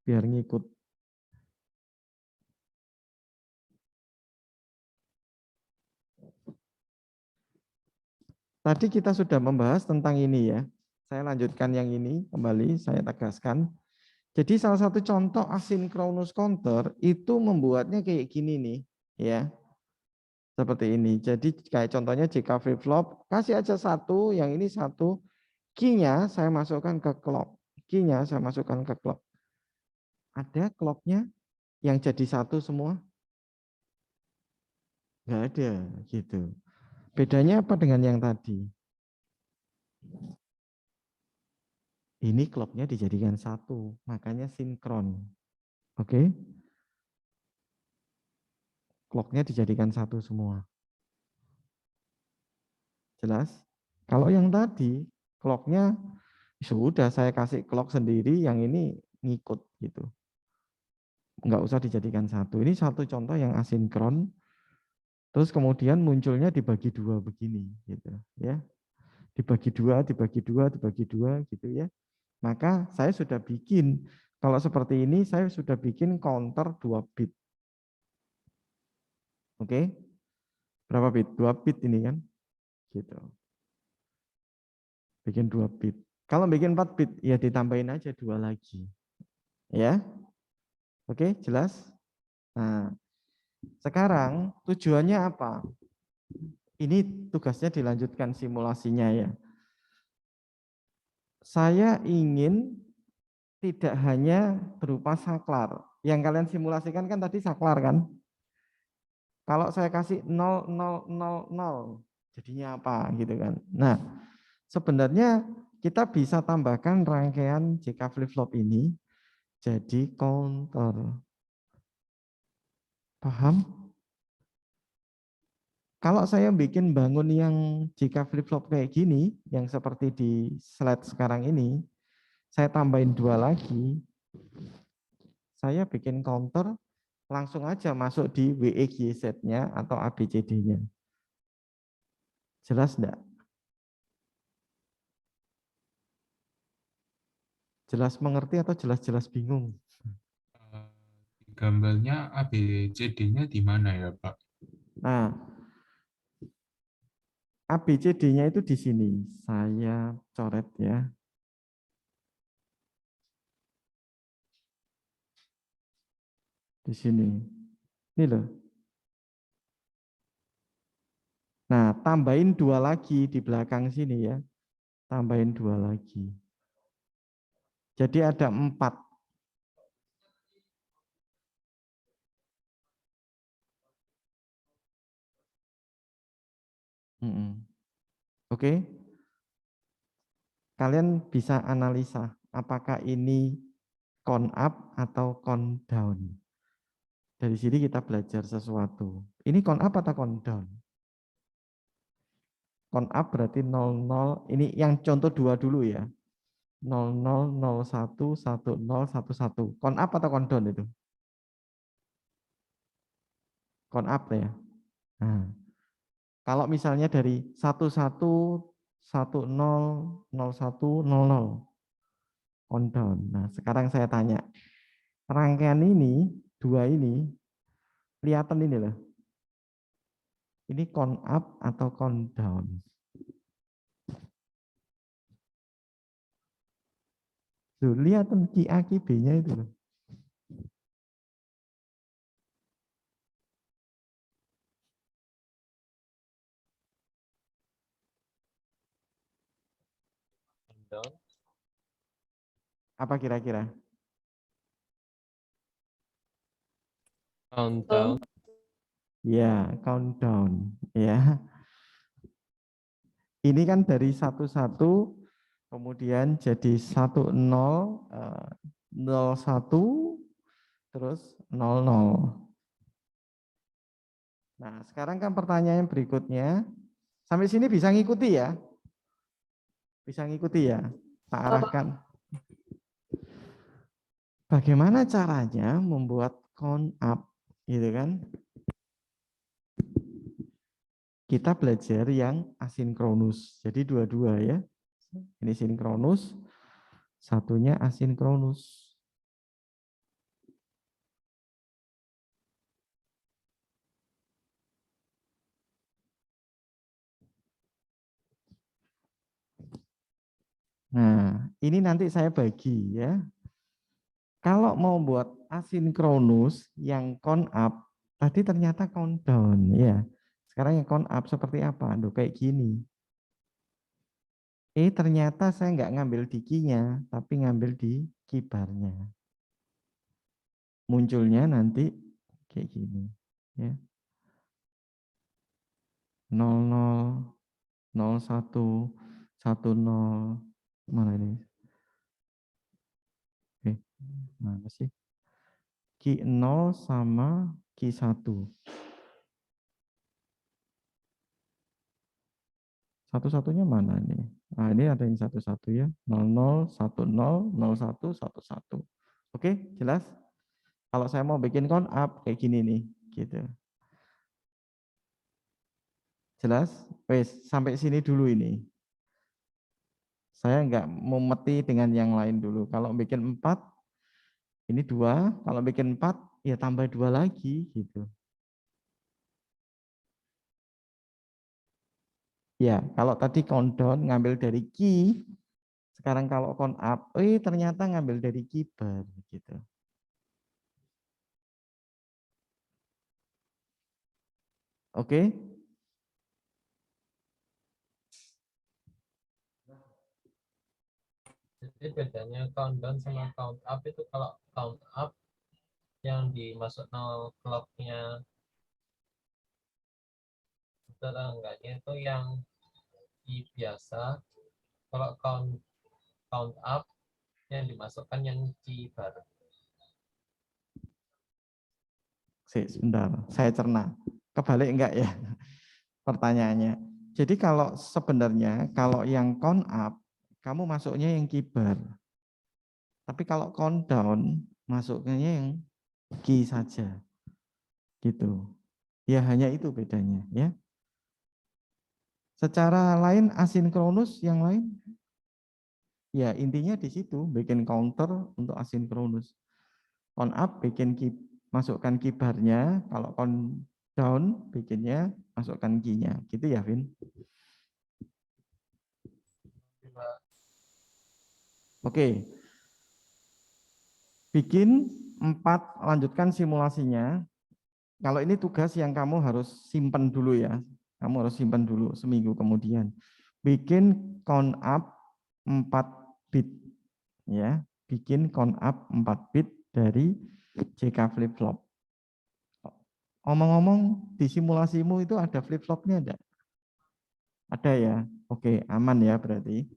S1: Biar ngikut. Tadi kita sudah membahas tentang ini ya. Saya lanjutkan yang ini kembali, saya tegaskan. Jadi salah satu contoh asynchronous counter itu membuatnya kayak gini nih, ya. Seperti ini. Jadi kayak contohnya JK flip flop, kasih aja satu, yang ini satu. Key-nya saya masukkan ke clock. Key-nya saya masukkan ke clock. Ada clock-nya yang jadi satu semua? Enggak ada, gitu. Bedanya apa dengan yang tadi? Ini clock-nya dijadikan satu, makanya sinkron. Oke? Clock-nya dijadikan satu semua. Jelas? Kalau yang tadi, clock-nya sudah saya kasih clock sendiri, yang ini ngikut gitu. Nggak usah dijadikan satu. Ini satu contoh yang asinkron. Terus kemudian munculnya dibagi dua begini, gitu ya. Dibagi dua, dibagi dua, dibagi dua, gitu ya. Maka saya sudah bikin, kalau seperti ini saya sudah bikin counter 2 bit. Oke, berapa bit? 2 bit ini kan, gitu. Bikin 2 bit. Kalau bikin 4 bit, ya ditambahin aja 2 lagi. Ya, oke, jelas? Nah, sekarang tujuannya apa? Ini tugasnya dilanjutkan simulasinya ya. Saya ingin tidak hanya berupa saklar. Yang kalian simulasikan kan tadi saklar kan? Kalau saya kasih 0, 0, 0, 0, jadinya apa gitu kan. Nah, sebenarnya kita bisa tambahkan rangkaian JK flip-flop ini jadi counter. Paham? Kalau saya bikin bangun yang JK flip-flop kayak gini, yang seperti di slide sekarang ini, saya tambahin 2 lagi, saya bikin counter, langsung aja masuk di WEGZ-nya atau ABCD-nya. Jelas enggak? Jelas mengerti atau jelas-jelas bingung?
S6: Gambarnya ABCD-nya di mana ya, Pak?
S1: Nah, ABCD-nya itu di sini. Saya coret ya. Di sini. Ini loh. Nah, tambahin 2 lagi di belakang sini ya. Tambahin 2 lagi. Jadi ada 4. Oke. Kalian bisa analisa apakah ini count up atau count down. Dari sini kita belajar sesuatu. Ini count up atau count down? Count up berarti 00, ini yang contoh 2 dulu ya. 00, 01, 10, 11. Count up atau count down itu? Count up ya. Nah, kalau misalnya dari 11, 10, 01, 00. Count down. Nah, sekarang saya tanya. Rangkaian ini, 2 ini, kelihatan ini loh. Ini count up atau count down? Tuh, lihat QA QB-nya itu loh.
S3: Down.
S1: Apa kira-kira?
S3: Countdown.
S1: Ya, countdown. Ya. Ini kan dari 11, kemudian jadi 10, 01, terus 00. Nah, sekarang kan pertanyaan berikutnya. Sampai sini bisa ngikuti ya? Bisa ngikuti ya? Tak arahkan. Bagaimana caranya membuat count up, gitu kan? Kita belajar yang asinkronus. Jadi dua-dua ya. Ini sinkronus, satunya asinkronus. Nah, ini nanti saya bagi ya. Kalau mau buat asinkronus yang count up, tadi ternyata count down ya. Sekarang yang count up seperti apa? Aduh, kayak gini. Ternyata saya nggak ngambil di key-nya, tapi ngambil di kibarnya. Munculnya nanti kayak gini. Ya. 00, 01, 10, mana ini? Mana sih? Ki 0 sama Ki 1. Satu-satunya mana ini? Nah, ini ada yang satu-satu ya. 00, 10, 01, 11. Oke, jelas? Kalau saya mau bikin count up kayak gini nih, gitu. Jelas? Wes, sampai sini dulu ini. Saya nggak memeti dengan yang lain dulu. Kalau bikin 4, ini 2. Kalau bikin 4, ya tambah 2 lagi, gitu. Ya, kalau tadi countdown ngambil dari key, sekarang kalau count up, ternyata ngambil dari keybar, gitu. Oke?
S3: Jadi bedanya countdown sama count up itu kalau count up yang dimasuk clock-nya tetangganya itu yang biasa. Kalau count up yang dimasukkan yang bar.
S1: Sebentar, saya cerna. Kebalik enggak ya pertanyaannya? Jadi kalau sebenarnya kalau yang count up, kamu masuknya yang keybar. Tapi kalau count down, masuknya yang key saja. Gitu. Ya hanya itu bedanya ya. Secara lain asinkronus yang lain, ya intinya di situ bikin counter untuk asinkronus. Count up bikin key, masukkan keybarnya, kalau count down bikinnya masukkan key-nya. Gitu ya, Vin? Oke. Bikin 4, lanjutkan simulasinya. Kalau ini tugas yang kamu harus simpan dulu ya. Kamu harus simpan dulu seminggu kemudian. Bikin count up 4 bit ya. Bikin count up 4 bit dari JK flip flop. Omong-omong di simulasimu itu ada flip flopnya enggak? Ada ya. Oke, aman ya berarti.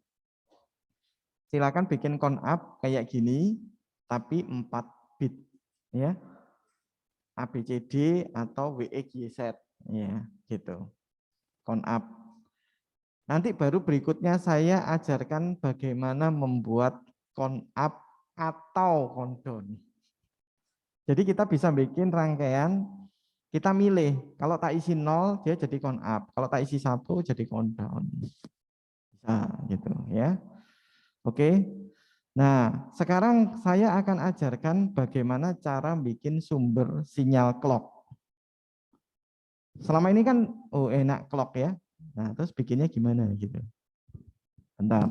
S1: Silakan bikin count up kayak gini tapi 4 bit ya. ABCD atau WXYZ ya gitu. Count up. Nanti baru berikutnya saya ajarkan bagaimana membuat count up atau countdown. Jadi kita bisa bikin rangkaian, kita milih. Kalau tak isi 0 dia jadi count up, kalau tak isi 1 jadi countdown. Bisa gitu ya. Oke. Nah, sekarang saya akan ajarkan bagaimana cara bikin sumber sinyal clock. Selama ini kan enak clock ya. Nah, terus bikinnya gimana gitu. Bentar.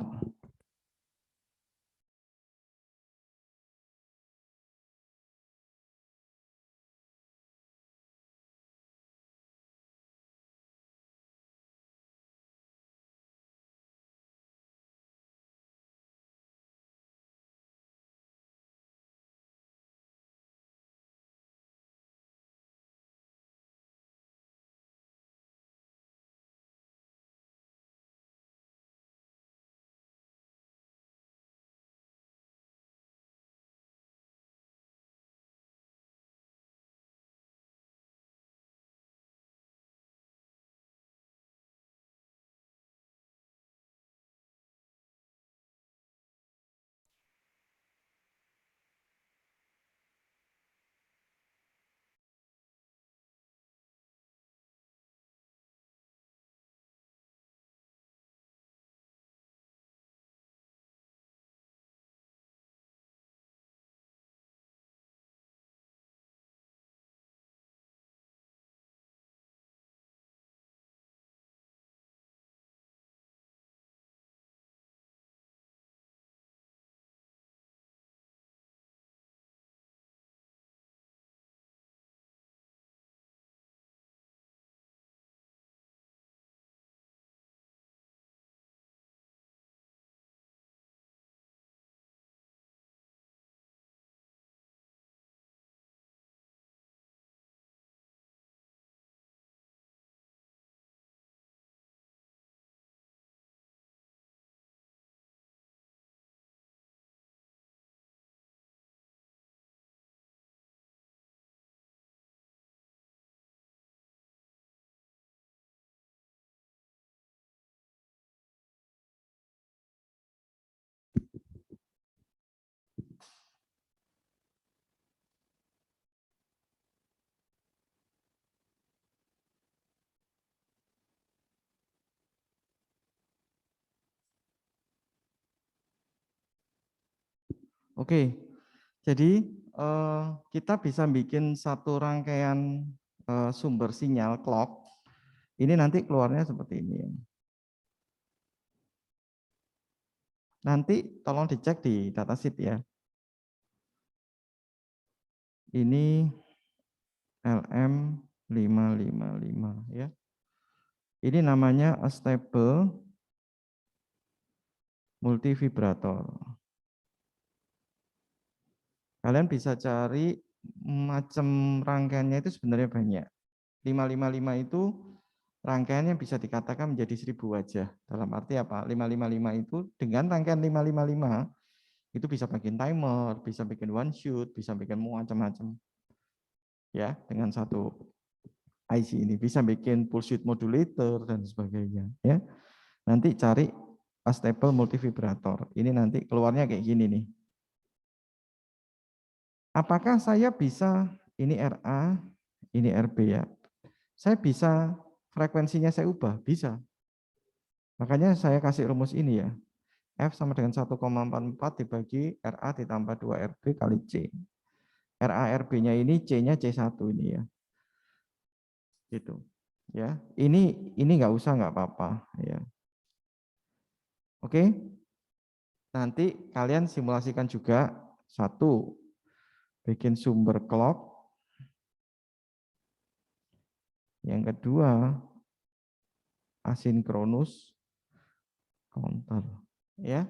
S1: Oke, jadi kita bisa bikin satu rangkaian sumber sinyal clock. Ini nanti keluarnya seperti ini. Nanti tolong dicek di datasheet ya. Ini LM555 ya. Ini namanya a stable multivibrator. Kalian bisa cari macam rangkaiannya itu sebenarnya banyak. 555 itu rangkaiannya bisa dikatakan menjadi 1000 wajah. Dalam arti apa? 555 itu dengan rangkaian 555 itu bisa bikin timer, bisa bikin one shoot, bisa bikin macam-macam. Ya, dengan satu IC ini bisa bikin pulse width modulator dan sebagainya, ya. Nanti cari a stable multivibrator. Ini nanti keluarnya kayak gini nih. Apakah saya bisa, ini RA, ini RB ya. Saya bisa frekuensinya saya ubah, bisa. Makanya saya kasih rumus ini ya. F sama dengan 1,44 dibagi RA ditambah 2RB kali C. RA RB-nya ini C-nya C1 ini ya. Gitu. Ya. Ini nggak usah, nggak apa-apa ya. Oke. Nanti kalian simulasikan juga satu bikin sumber clock. Yang kedua asinkronus counter. Ya.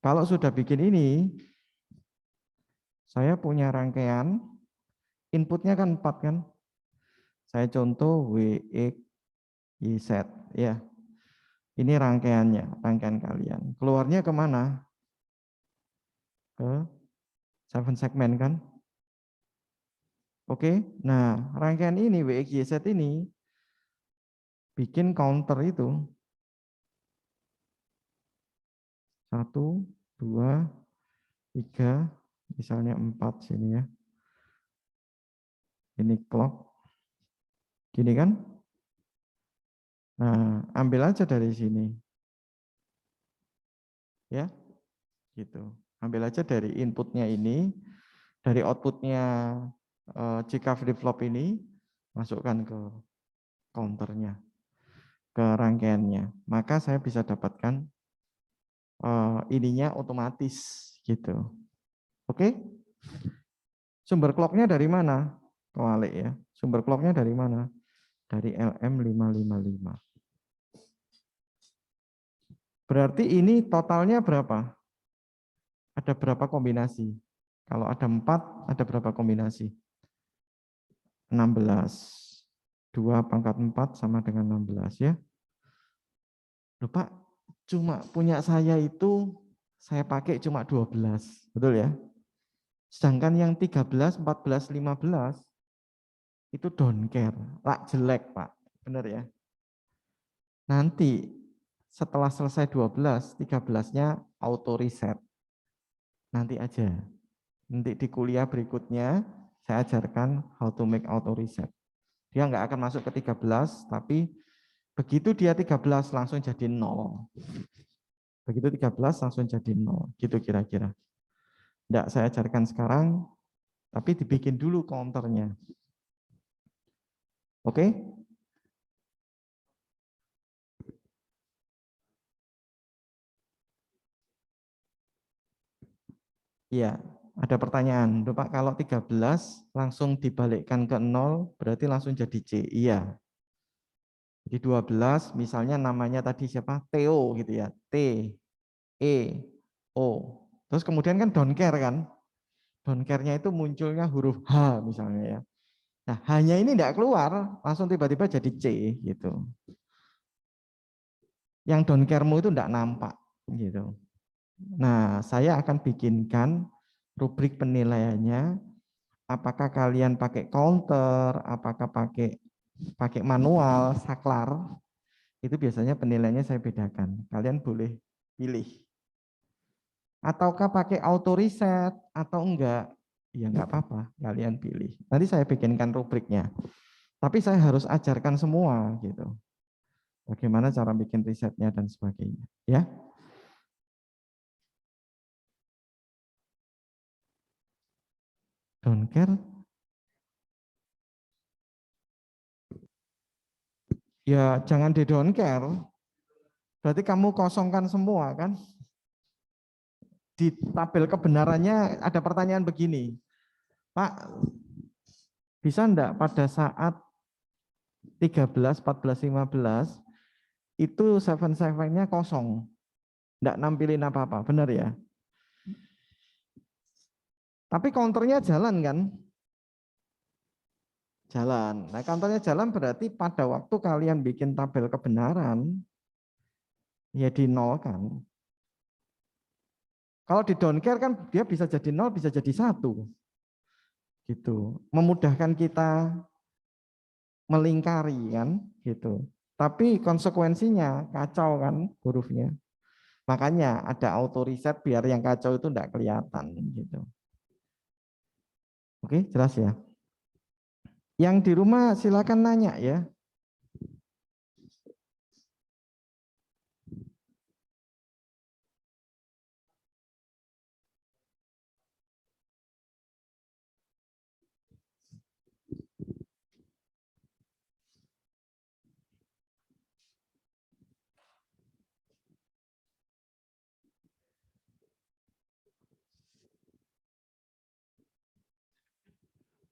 S1: Kalau sudah bikin ini, saya punya rangkaian, inputnya kan 4 kan. Saya contoh WX, YZ, ya. Ini rangkaiannya, rangkaian kalian. Keluarnya kemana? Ke 7 segmen kan. Oke, nah rangkaian ini WX, YZ ini bikin counter itu. 1, 2, 3, misalnya 4 sini ya. Ini clock. Gini kan? Nah, ambil aja dari sini. Ya. Gitu. Ambil aja dari inputnya ini, dari outputnya jika flip-flop ini, masukkan ke counternya, ke rangkaiannya. Maka saya bisa dapatkan ininya otomatis gitu. Oke? Sumber clocknya dari mana? Kewalik ya. Sumber clocknya dari mana? Dari LM555. Berarti ini totalnya berapa? Ada berapa kombinasi? Kalau ada 4, ada berapa kombinasi? 16. 2 pangkat 4 sama dengan 16 ya. Loh Pak, cuma punya saya itu saya pakai cuma 12. Betul ya? Sedangkan yang 13, 14, 15 itu don't care. Lak jelek Pak. Benar ya? Nanti setelah selesai 12, 13-nya auto reset. Nanti aja. Nanti di kuliah berikutnya saya ajarkan how to make auto reset. Dia nggak akan masuk ke 13, tapi begitu dia 13 langsung jadi 0. Begitu 13 langsung jadi 0. Gitu kira-kira. Nggak saya ajarkan sekarang, tapi dibikin dulu counternya. Oke? Iya, ada pertanyaan. Loh Pak, kalau 13 langsung dibalikkan ke 0, berarti langsung jadi C. Iya. Jadi 12, misalnya namanya tadi siapa? Theo gitu ya. T, E, O. Terus kemudian kan don't care kan? Don't care-nya itu munculnya huruf H misalnya ya. Nah, hanya ini tidak keluar, langsung tiba-tiba jadi C gitu. Yang don't care-mu itu tidak nampak gitu. Nah, saya akan bikinkan rubrik penilaiannya. Apakah kalian pakai counter, apakah pakai manual, saklar, itu biasanya penilaiannya saya bedakan. Kalian boleh pilih. Ataukah pakai auto reset atau enggak? Ya enggak apa-apa, kalian pilih. Nanti saya bikinkan rubriknya. Tapi saya harus ajarkan semua gitu. Bagaimana cara bikin risetnya dan sebagainya, ya. don't care. Ya jangan di don't care. Berarti kamu kosongkan semua kan? Di tabel kebenarannya ada pertanyaan begini. Pak, bisa enggak pada saat 13, 14, 15 itu 7-7-nya kosong. Enggak nampilin apa-apa, benar ya? Tapi counternya jalan kan? Jalan. Nah, counternya jalan berarti pada waktu kalian bikin tabel kebenaran, ya di nol kan. Kalau di don't care kan dia bisa jadi 0, bisa jadi 1. Gitu. Memudahkan kita melingkari kan, gitu. Tapi konsekuensinya kacau kan hurufnya. Makanya ada auto reset biar yang kacau itu enggak kelihatan gitu. Oke, jelas ya. Yang di rumah silakan nanya ya.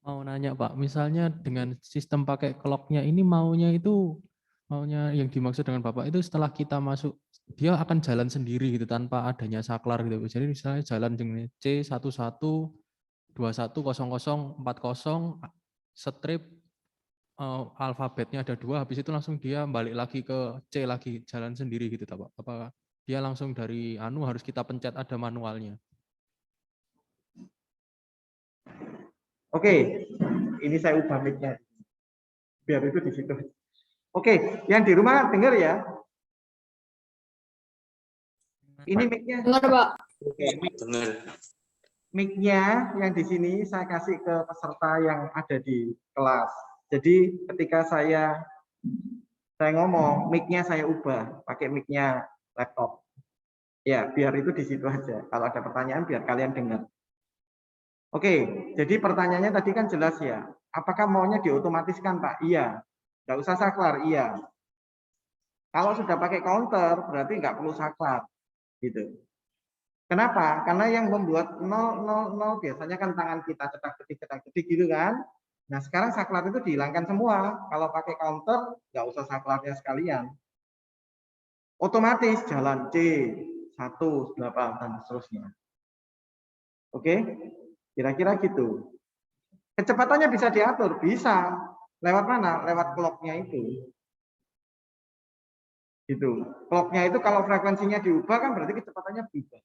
S5: Mau nanya Pak, misalnya dengan sistem pakai clock-nya ini maunya yang dimaksud dengan Bapak itu setelah kita masuk, dia akan jalan sendiri gitu tanpa adanya saklar gitu. Jadi misalnya jalan dengan C11, 21, 00, 40, strip alfabetnya ada 2, habis itu langsung dia balik lagi ke C lagi, jalan sendiri gitu Pak. Apa dia langsung dari harus kita pencet ada manualnya?
S1: Oke, ini saya ubah mic-nya. Biar itu di situ. Oke, yang di rumah dengar ya? Ini mic-nya.
S2: Dengar, Pak.
S1: Oke,
S4: Dengar.
S1: mic-nya yang di sini saya kasih ke peserta yang ada di kelas. Jadi ketika saya ngomong, mic-nya saya ubah, pakai mic-nya laptop. Ya, biar itu di situ aja. Kalau ada pertanyaan biar kalian dengar. Oke, jadi pertanyaannya tadi kan jelas ya. Apakah maunya diotomatiskan, Pak? Iya. Nggak usah saklar, iya. Kalau sudah pakai counter, berarti nggak perlu saklar. Gitu. Kenapa? Karena yang membuat 000 biasanya kan tangan kita cetak-cetik gitu kan. Nah, sekarang saklar itu dihilangkan semua. Kalau pakai counter, nggak usah saklarnya sekalian. Otomatis jalan C1, 8, dan seterusnya. Oke? Kira-kira gitu. Kecepatannya bisa diatur, bisa. Lewat mana? Lewat clock-nya itu. Gitu. Clock-nya itu kalau frekuensinya diubah kan berarti kecepatannya berubah.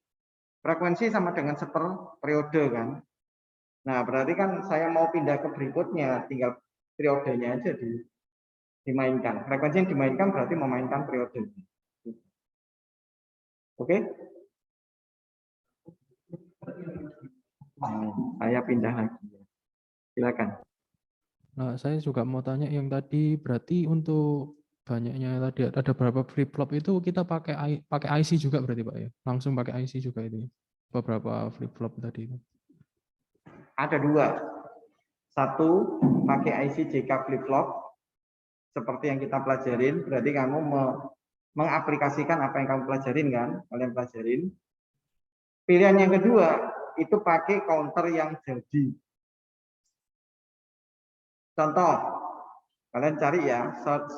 S1: Frekuensi sama dengan periode kan. Nah, berarti kan saya mau pindah ke berikutnya, tinggal periodenya aja dimainkan. Frekuensi yang dimainkan berarti memainkan periode. Oke? Saya pindah lagi. Silakan.
S5: Nah, saya juga mau tanya yang tadi berarti untuk banyaknya tadi ada berapa flip flop itu kita pakai IC juga berarti Pak ya? Langsung pakai IC juga itu. Beberapa flip flop tadi itu.
S1: Ada 2. 1 pakai IC JK flip flop seperti yang kita pelajarin, berarti kamu mengaplikasikan apa yang kamu pelajarin kan? Kalian pelajarin. Pilihan yang kedua itu pakai counter yang jadi. Contoh, kalian cari ya, search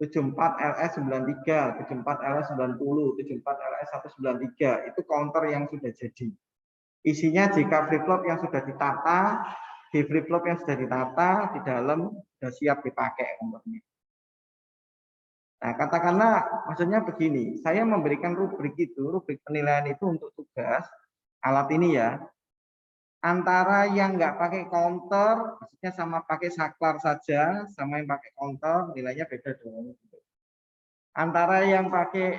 S1: 74LS93, 74LS90, 74LS193, itu counter yang sudah jadi. Isinya JK flip flop yang sudah ditata, D flip flop yang sudah ditata, di dalam sudah siap dipakai counternya. Nah, katakanlah maksudnya begini, saya memberikan rubrik penilaian itu untuk tugas alat ini ya. Antara yang nggak pakai counter, maksudnya sama pakai saklar saja, sama yang pakai counter, nilainya beda dong. Antara yang pakai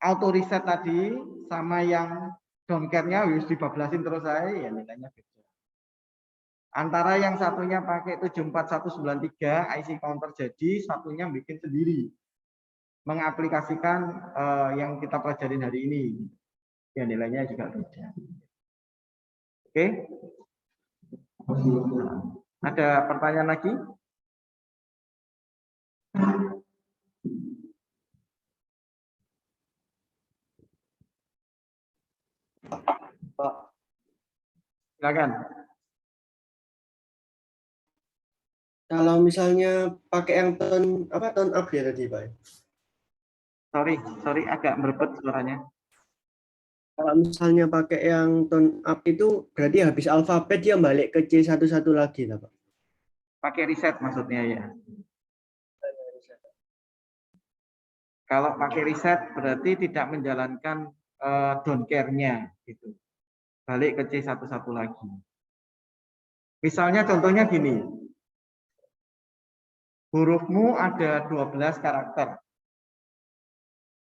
S1: auto reset tadi, sama yang don't care-nya harus dibablasin terus saya, ya nilainya beda. Antara yang satunya pakai 74193, IC counter jadi, satunya bikin sendiri. Mengaplikasikan yang kita pelajarin hari ini. Ya nilainya juga beda. Oke. Ada pertanyaan lagi? Silakan.
S8: Kalau misalnya pakai yang tone up ya tadi, Pak.
S1: Sorry agak merebut suaranya.
S8: Kalau misalnya pakai yang tone up itu berarti habis alfabet dia balik ke C11 lagi, lah, Pak.
S1: Pakai reset maksudnya ya. Kalau pakai reset berarti tidak menjalankan don't care-nya gitu. Balik ke C11 lagi. Misalnya contohnya gini. Hurufmu ada 12 karakter.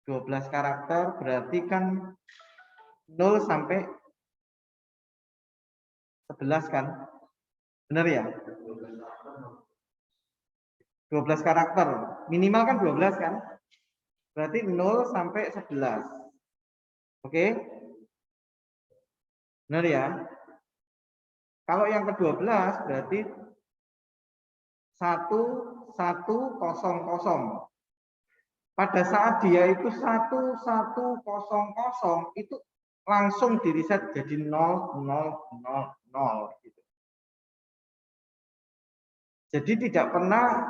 S1: 12 karakter berarti kan 0 sampai 11 kan? Benar ya? 12 karakter. Minimal kan 12 kan? Berarti 0 sampai 11. Oke? Benar ya? Kalau yang ke-12 berarti 1100. Pada saat dia itu 1100 itu langsung di reset jadi 0000 gitu. Jadi tidak pernah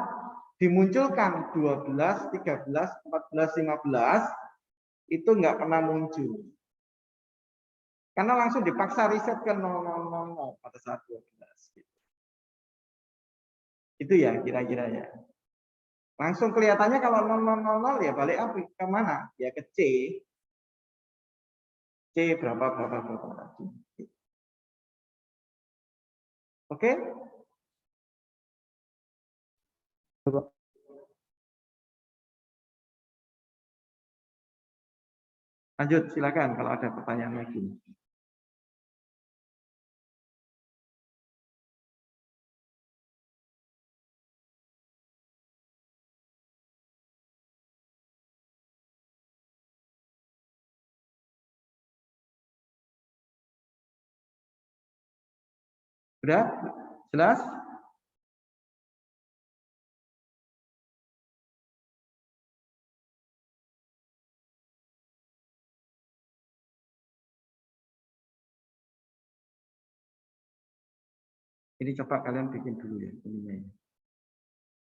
S1: dimunculkan 12, 13, 14, 15 itu nggak pernah muncul. Karena langsung dipaksa reset ke 0000 pada saat 12 gitu. Itu ya kira-kira ya. Langsung kelihatannya kalau 0000 ya balik apa ke mana? Ya ke C. C berapa tadi. Oke? Lanjut, silakan kalau ada pertanyaan lagi. Sudah? Jelas? Ini coba kalian bikin dulu ya ininya.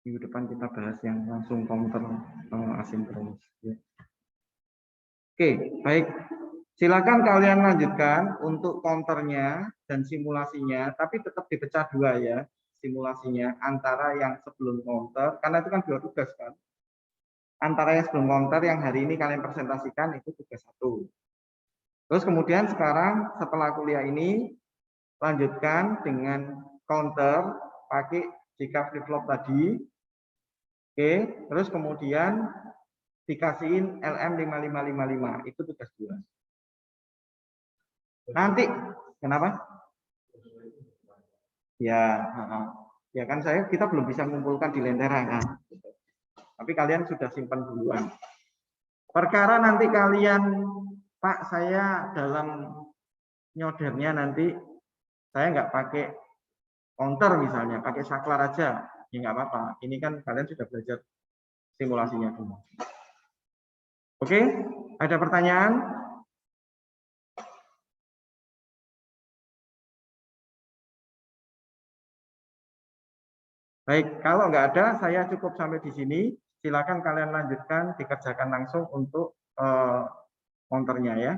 S1: Minggu depan kita bahas yang langsung counter asinkronus. Ya. Oke, baik. Silakan kalian lanjutkan untuk counternya dan simulasinya, tapi tetap dipecah dua ya simulasinya antara yang sebelum counter, karena itu kan dua tugas kan. Antara yang sebelum counter yang hari ini kalian presentasikan itu tugas 1. Terus kemudian sekarang setelah kuliah ini lanjutkan dengan counter pakai jika flip flop tadi. Oke, terus kemudian dikasihin LM5555 itu tugas 2. Nanti kenapa? Ya, ya kan kita belum bisa mengumpulkan di lentera kan. Tapi kalian sudah simpan duluan. Perkara nanti kalian, Pak, saya dalam nyodernya nanti saya nggak pakai counter misalnya, pakai saklar aja, ya nggak apa-apa. Ini kan kalian sudah belajar simulasinya dulu. Oke, ada pertanyaan? Baik, kalau nggak ada, saya cukup sampai di sini. Silakan kalian lanjutkan, dikerjakan langsung untuk counternya ya.